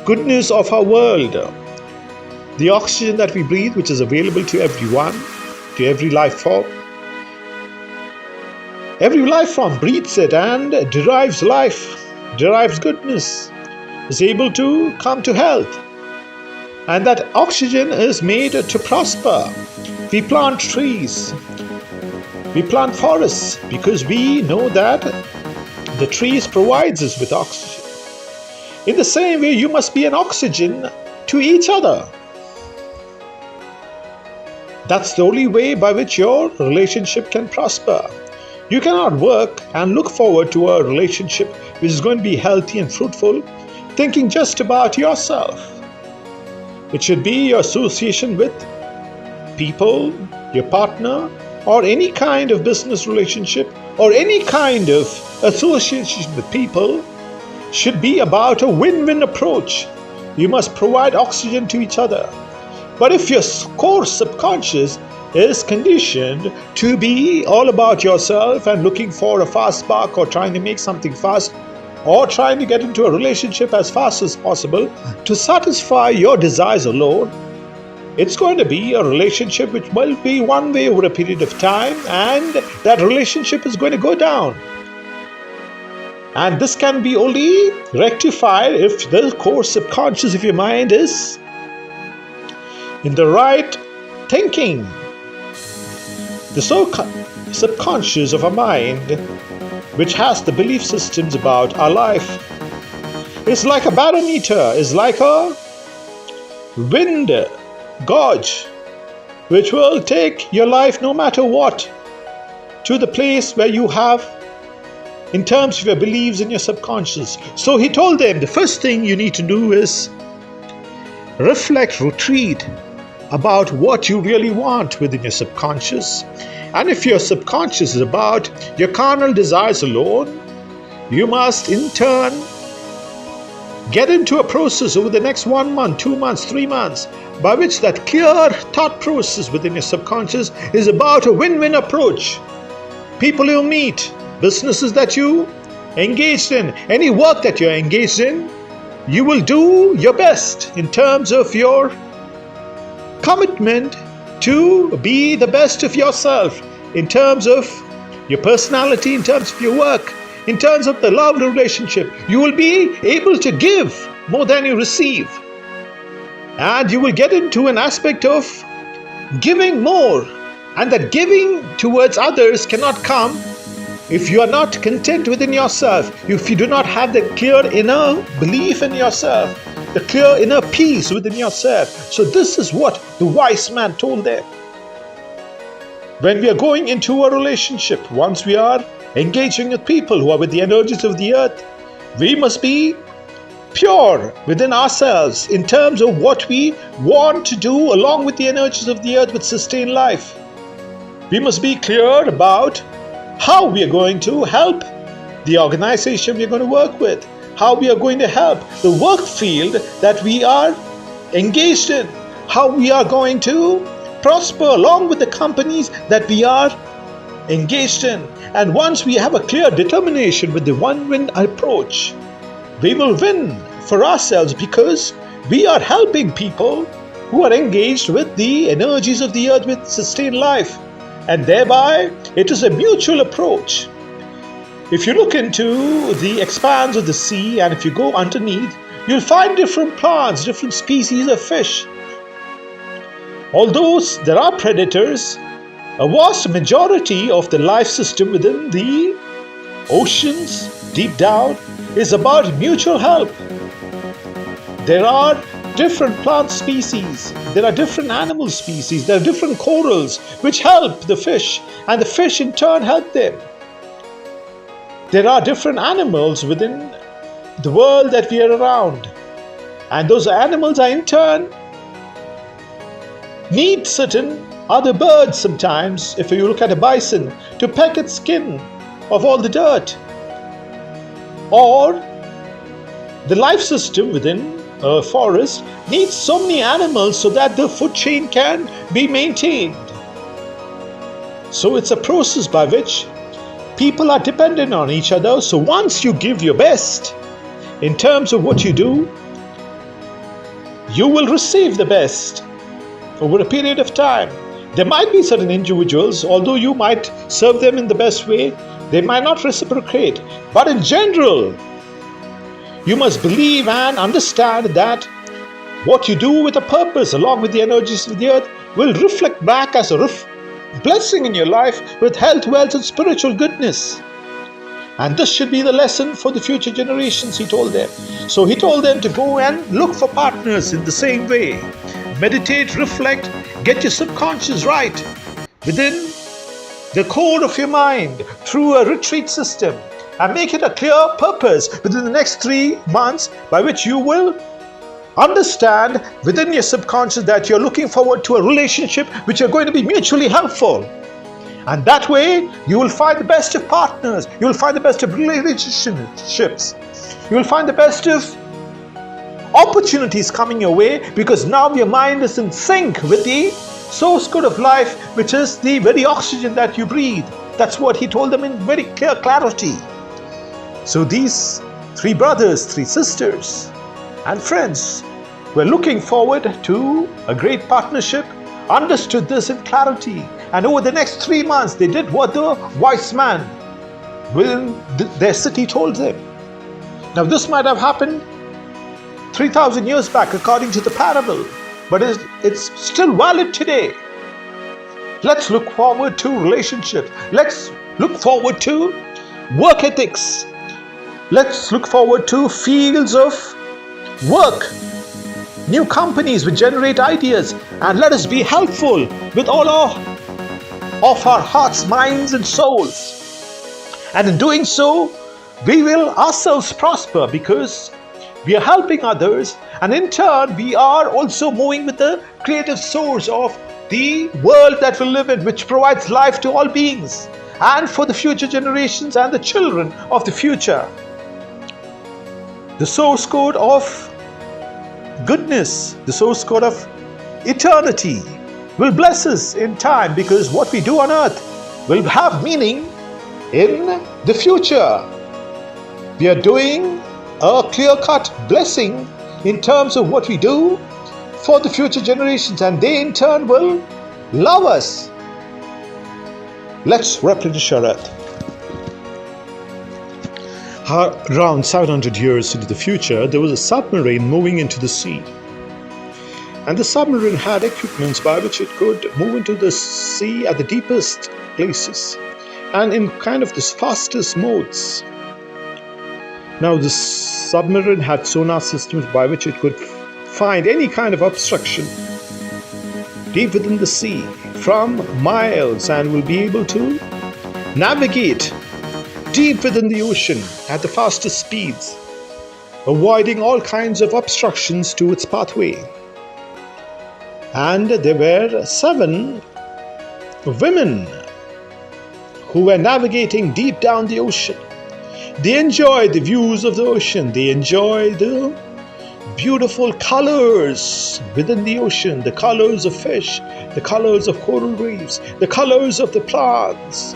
goodness of our world, the oxygen that we breathe, which is available to everyone, to every life form. Every life form breathes it and derives life, derives goodness, is able to come to health. And that oxygen is made to prosper. We plant trees, we plant forests, because we know that the trees provides us with oxygen. In the same way, you must be an oxygen to each other. That's the only way by which your relationship can prosper. You cannot work and look forward to a relationship which is going to be healthy and fruitful, thinking just about yourself. It should be your association with people, your partner, or any kind of business relationship, or any kind of association with people should be about a win-win approach. You must provide oxygen to each other. But if your core subconscious is conditioned to be all about yourself and looking for a fast buck, or trying to make something fast, or trying to get into a relationship as fast as possible to satisfy your desires alone, It's going to be a relationship which will be one way over a period of time, and that relationship is going to go down. And this can be only rectified if the core subconscious of your mind is in the right thinking. The subconscious of our mind, which has the belief systems about our life, is like a barometer, is like a wind gauge, which will take your life no matter what to the place where you have in terms of your beliefs in your subconscious. So he told them the first thing you need to do is reflect, retreat about what you really want within your subconscious. And if your subconscious is about your carnal desires alone, you must in turn get into a process over the next 1 month, 2 months, 3 months, by which that clear thought process within your subconscious is about a win-win approach. People you meet, businesses that you engaged in, any work that you're engaged in, you will do your best in terms of your commitment to be the best of yourself, in terms of your personality, in terms of your work, in terms of the love relationship. You will be able to give more than you receive. And you will get into an aspect of giving more. And that giving towards others cannot come if you are not content within yourself, if you do not have the clear inner belief in yourself, the clear inner peace within yourself. So this is what the wise man told them. When we are going into a relationship, once we are engaging with people who are with the energies of the earth, we must be pure within ourselves in terms of what we want to do along with the energies of the earth with sustained life. We must be clear about how we are going to help the organization we are going to work with, how we are going to help the work field that we are engaged in, how we are going to prosper along with the companies that we are engaged in. And once we have a clear determination with the one-win approach, we will win for ourselves because we are helping people who are engaged with the energies of the earth with sustained life. And thereby, it is a mutual approach. If you look into the expanse of the sea and if you go underneath, you'll find different plants, different species of fish. Although there are predators, a vast majority of the life system within the oceans, deep down, is about mutual help. There are different plant species, there are different animal species, there are different corals which help the fish, and the fish in turn help them. There are different animals within the world that we are around, and those animals are in turn need certain other birds sometimes, if you look at a bison, to peck its skin of all the dirt. Or the life system within a forest needs so many animals so that the food chain can be maintained. So it's a process by which people are dependent on each other. So once you give your best in terms of what you do, you will receive the best over a period of time. There might be certain individuals, although you might serve them in the best way, they might not reciprocate. But in general, you must believe and understand that what you do with a purpose along with the energies of the earth will reflect back as a blessing in your life with health, wealth and spiritual goodness. And this should be the lesson for the future generations, he told them. So he told them to go and look for partners in the same way. Meditate, reflect, get your subconscious right within the core of your mind through a retreat system, and make it a clear purpose within the next 3 months by which you will understand within your subconscious that you're looking forward to a relationship which are going to be mutually helpful. And that way you will find the best of partners, you will find the best of relationships, you will find the best of opportunities coming your way, because now your mind is in sync with the source code of life, which is the very oxygen that you breathe. That's what he told them in very clear clarity. So these 3 brothers, 3 sisters and friends We're looking forward to a great partnership, understood this in clarity, and over the next 3 months they did what the wise man within their city told them. Now this might have happened 3,000 years back according to the parable, but it's still valid today. Let's look forward to relationship. Let's look forward to work ethics. Let's look forward to fields of work, new companies which generate ideas, and let us be helpful with all of our hearts, minds, and souls. And in doing so, we will ourselves prosper because we are helping others, and in turn, we are also moving with the creative source of the world that we live in, which provides life to all beings and for the future generations and the children of the future. The source code of goodness, the source code of eternity will bless us in time, because what we do on earth will have meaning in the future. We are doing a clear-cut blessing in terms of what we do for the future generations, and they in turn will love us. Let's replenish our earth. Around 700 years into the future, there was a submarine moving into the sea. And the submarine had equipments by which it could move into the sea at the deepest places and in kind of the fastest modes. Now, the submarine had sonar systems by which it could find any kind of obstruction deep within the sea from miles, and will be able to navigate deep within the ocean at the fastest speeds, avoiding all kinds of obstructions to its pathway. And there were 7 women who were navigating deep down the ocean. They enjoyed the views of the ocean. They enjoyed the beautiful colors within the ocean, the colors of fish, the colors of coral reefs, the colors of the plants.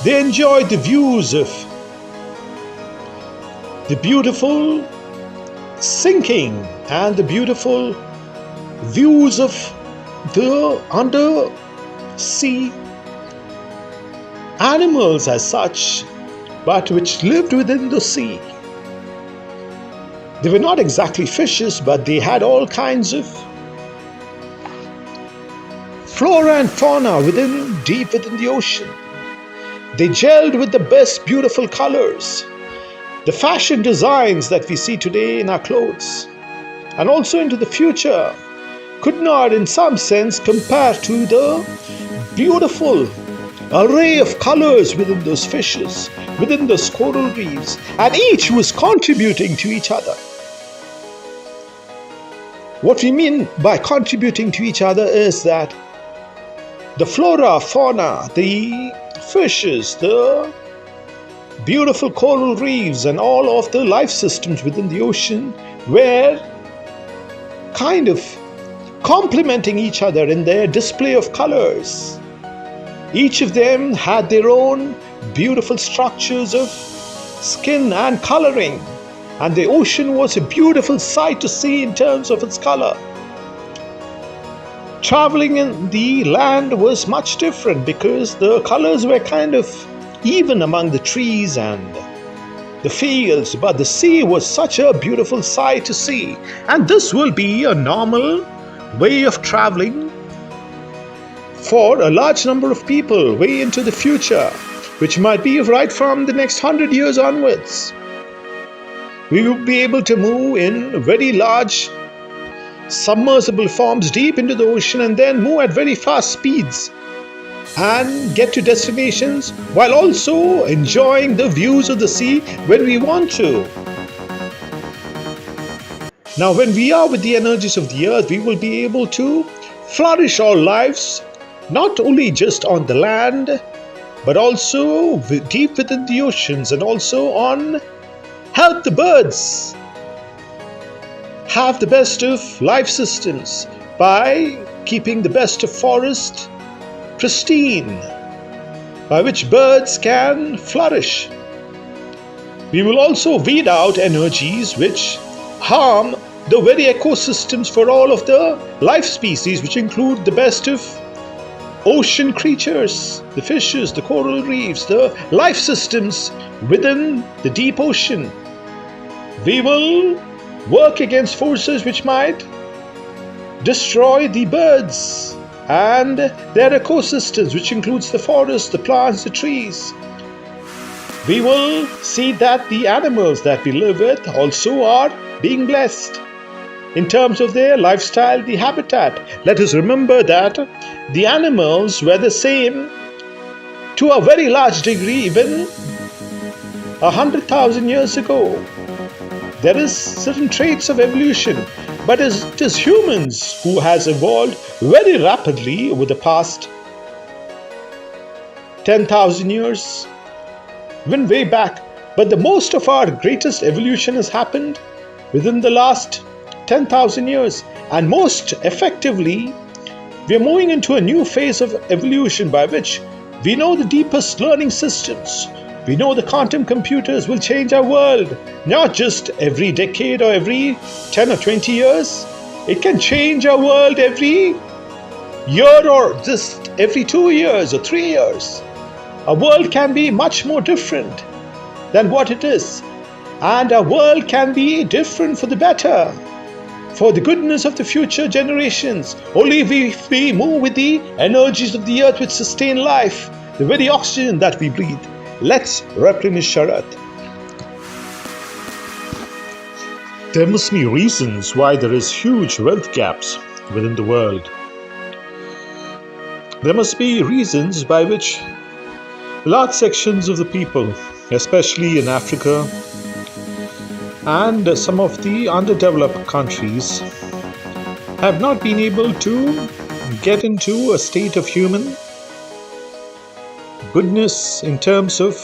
They enjoyed the views of the beautiful sinking and the beautiful views of the undersea animals as such, but which lived within the sea. They were not exactly fishes, but they had all kinds of flora and fauna deep within the ocean. They gelled with the best beautiful colors, the fashion designs that we see today in our clothes, and also into the future, could not in some sense compare to the beautiful array of colors within those fishes, within those coral reefs, and each was contributing to each other. What we mean by contributing to each other is that the flora, fauna, the fishes, the beautiful coral reefs, and all of the life systems within the ocean were kind of complementing each other in their display of colors. Each of them had their own beautiful structures of skin and coloring, and the ocean was a beautiful sight to see in terms of its color. Traveling in the land was much different because the colors were kind of even among the trees and the fields, but the sea was such a beautiful sight to see. And this will be a normal way of traveling for a large number of people way into the future, which might be right from the next 100 years onwards. We will be able to move in very large submersible forms deep into the ocean and then move at very fast speeds and get to destinations while also enjoying the views of the sea when we want to. Now, when we are with the energies of the earth, we will be able to flourish our lives not only just on the land, but also deep within the oceans, and also on help the birds have the best of life systems by keeping the best of forest pristine, by which birds can flourish. We will also weed out energies which harm the very ecosystems for all of the life species, which include the best of ocean creatures, the fishes, the coral reefs, the life systems within the deep ocean. We will work against forces which might destroy the birds and their ecosystems, which includes the forests, the plants, the trees. We will see that the animals that we live with also are being blessed in terms of their lifestyle, the habitat. Let us remember that the animals were the same to a very large degree even 100,000 years ago. There is certain traits of evolution, but it is humans who has evolved very rapidly over the past 10,000 years, even way back. But the most of our greatest evolution has happened within the last 10,000 years, and most effectively we are moving into a new phase of evolution by which we know the deepest learning systems. We know the quantum computers will change our world, not just every decade or every 10 or 20 years. It can change our world every year or just every 2 years or 3 years. Our world can be much more different than what it is. And our world can be different for the better, for the goodness of the future generations. Only if we move with the energies of the earth which sustain life, the very oxygen that we breathe. Let's replenish our earth. There must be reasons why there is huge wealth gaps within the world. There must be reasons by which large sections of the people, especially in Africa and some of the underdeveloped countries, have not been able to get into a state of human goodness in terms of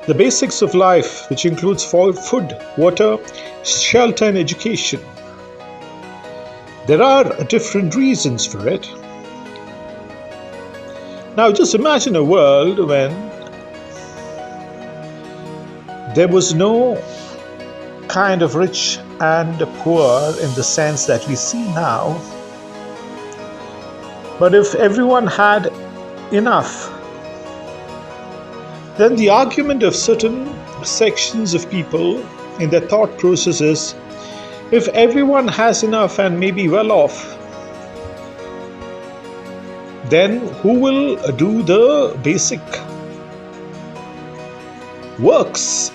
the basics of life, which includes food, water, shelter, and education. There are different reasons for it. Now, just imagine a world when there was no kind of rich and poor in the sense that we see now. But if everyone had enough, then the argument of certain sections of people in their thought process is, if everyone has enough and may be well off, then who will do the basic works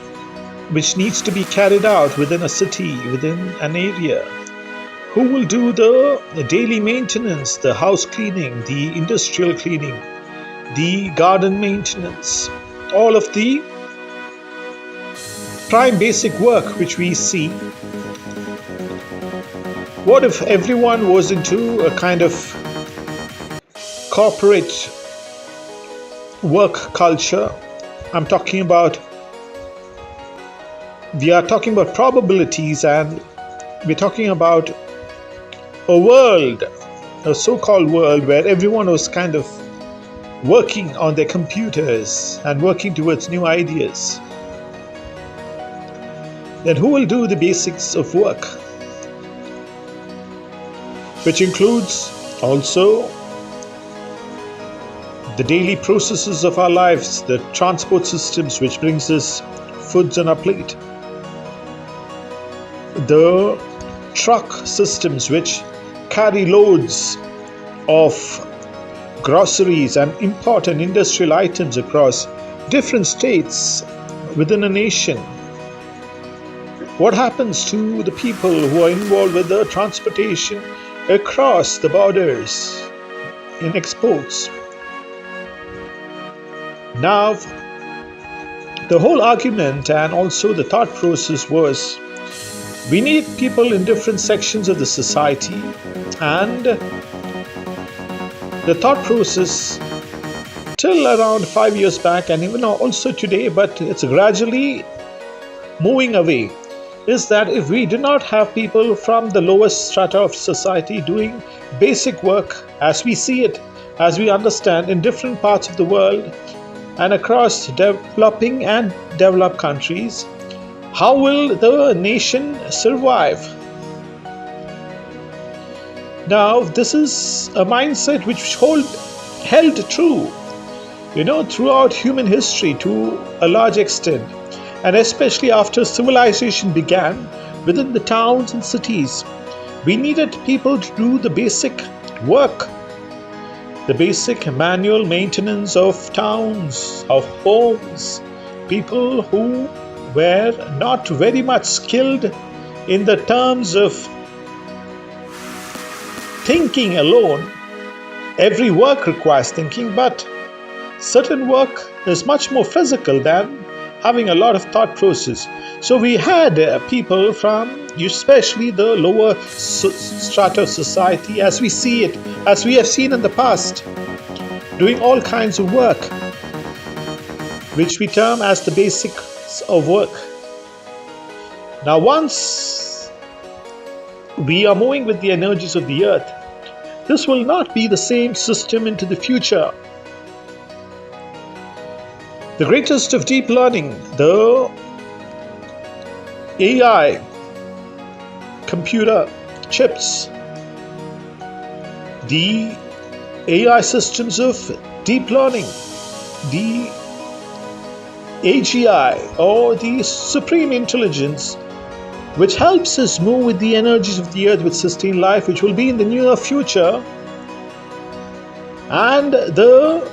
which needs to be carried out within a city, within an area? Who will do the daily maintenance, the house cleaning, the industrial cleaning, the garden maintenance, all of the prime basic work which we see? What if everyone was into a kind of corporate work culture? We are talking about probabilities, and we're talking about a world, a so-called world, where everyone was kind of working on their computers and working towards new ideas. Then who will do the basics of work, which includes also the daily processes of our lives, the transport systems which brings us foods on our plate, the truck systems which carry loads of groceries and import and industrial items across different states within a nation? What happens to the people who are involved with the transportation across the borders in exports? Now, the whole argument and also the thought process was, we need people in different sections of the society, and the thought process till around 5 years back, and even also today, but it's gradually moving away, is that if we do not have people from the lowest strata of society doing basic work as we see it, as we understand in different parts of the world and across developing and developed countries, How will the nation survive? Now, this is a mindset which held true, throughout human history to a large extent, and especially after civilization began within the towns and cities. We needed people to do the basic work, the basic manual maintenance of towns, of homes, people who were not very much skilled in the terms of thinking alone. Every work requires thinking, but certain work is much more physical than having a lot of thought process. So we had people from especially the lower strata of society, as we see it, as we have seen in the past, doing all kinds of work, which we term as the basics of work. Now, once we are moving with the energies of the earth, this will not be the same system into the future. The greatest of deep learning, the AI, computer chips, the AI systems of deep learning, the AGI or the supreme intelligence, which helps us move with the energies of the earth with sustained life, which will be in the near future, and the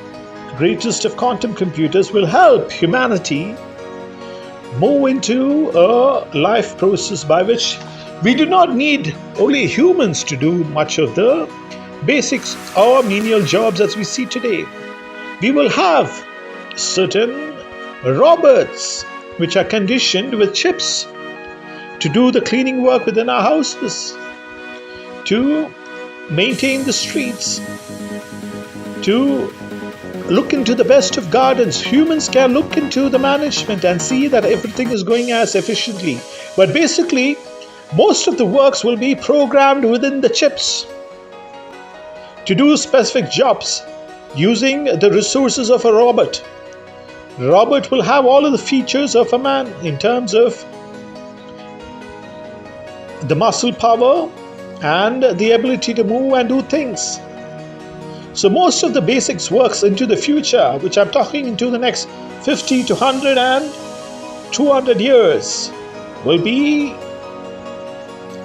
greatest of quantum computers will help humanity move into a life process by which we do not need only humans to do much of the basics or menial jobs as we see today. We will have certain robots which are conditioned with chips to do the cleaning work within our houses, to maintain the streets, to look into the best of gardens. Humans can look into the management and see that everything is going as efficiently. But basically, most of the works will be programmed within the chips to do specific jobs using the resources of a robot. The robot will have all of the features of a man in terms of the muscle power and the ability to move and do things. So most of the basics works into the future, which I'm talking into the next 50 to 100 and 200 years, will be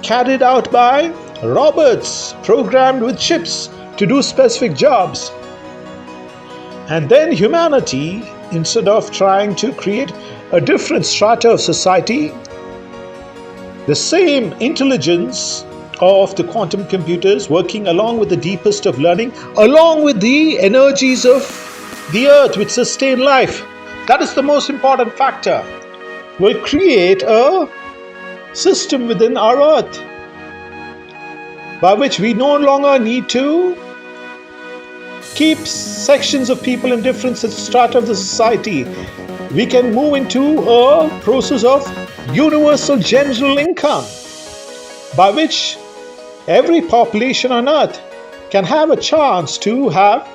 carried out by robots programmed with chips to do specific jobs. And then humanity, instead of trying to create a different strata of society, the same intelligence of the quantum computers working along with the deepest of learning, along with the energies of the earth which sustain life, that is the most important factor, will create a system within our earth by which we no longer need to keep sections of people in different strata of the society. We can move into a process of universal general income by which every population on earth can have a chance to have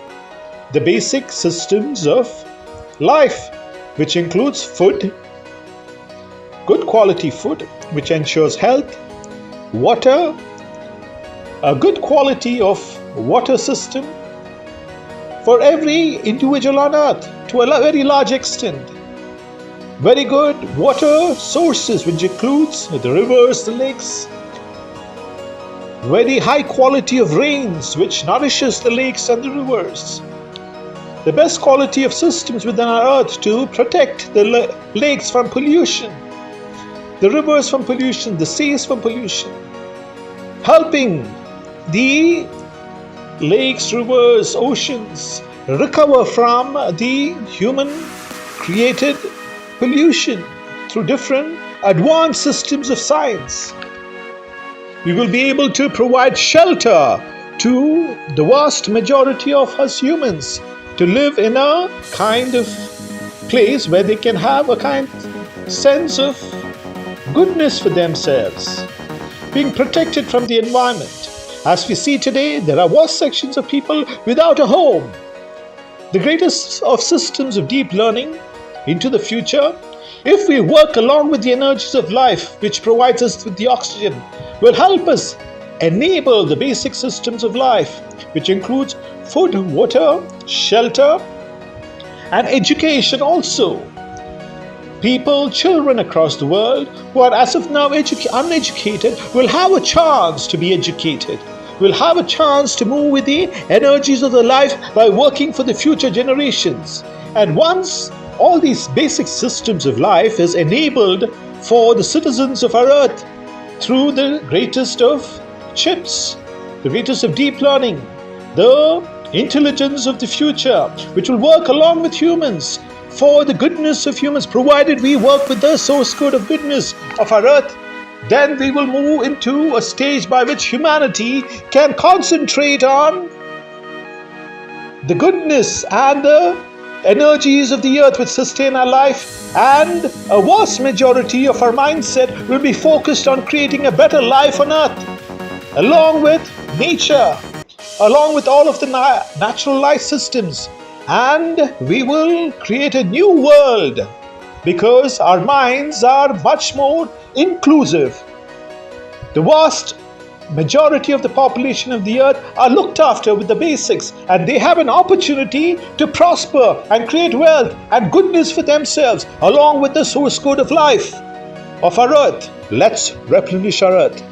the basic systems of life, which includes food, good quality food, which ensures health, water, a good quality of water system for every individual on earth to a very large extent. Very good water sources, which includes the rivers, the lakes. Very high quality of rains, which nourishes the lakes and the rivers. The best quality of systems within our earth to protect the lakes from pollution, the rivers from pollution, the seas from pollution. Helping the lakes, rivers, oceans recover from the human created pollution through different advanced systems of science. We will be able to provide shelter to the vast majority of us humans to live in a kind of place where they can have a kind sense of goodness for themselves, being protected from the environment. As we see today, there are vast sections of people without a home. The greatest of systems of deep learning into the future If we work along with the energies of life, which provides us with the oxygen, will help us enable the basic systems of life, which includes food, water, shelter, and education also. People, children across the world who are as of now uneducated will have a chance to be educated, will have a chance to move with the energies of the life by working for the future generations. And once all these basic systems of life is enabled for the citizens of our earth through the greatest of chips, the greatest of deep learning, the intelligence of the future, which will work along with humans for the goodness of humans, provided we work with the source code of goodness of our earth, then we will move into a stage by which humanity can concentrate on the goodness and the energies of the earth which sustain our life, and a vast majority of our mindset will be focused on creating a better life on earth, along with nature, along with all of the natural life systems, and we will create a new world because our minds are much more inclusive. The vast majority of the population of the earth are looked after with the basics, and they have an opportunity to prosper and create wealth and goodness for themselves along with the source code of life of our earth. Let's replenish our earth.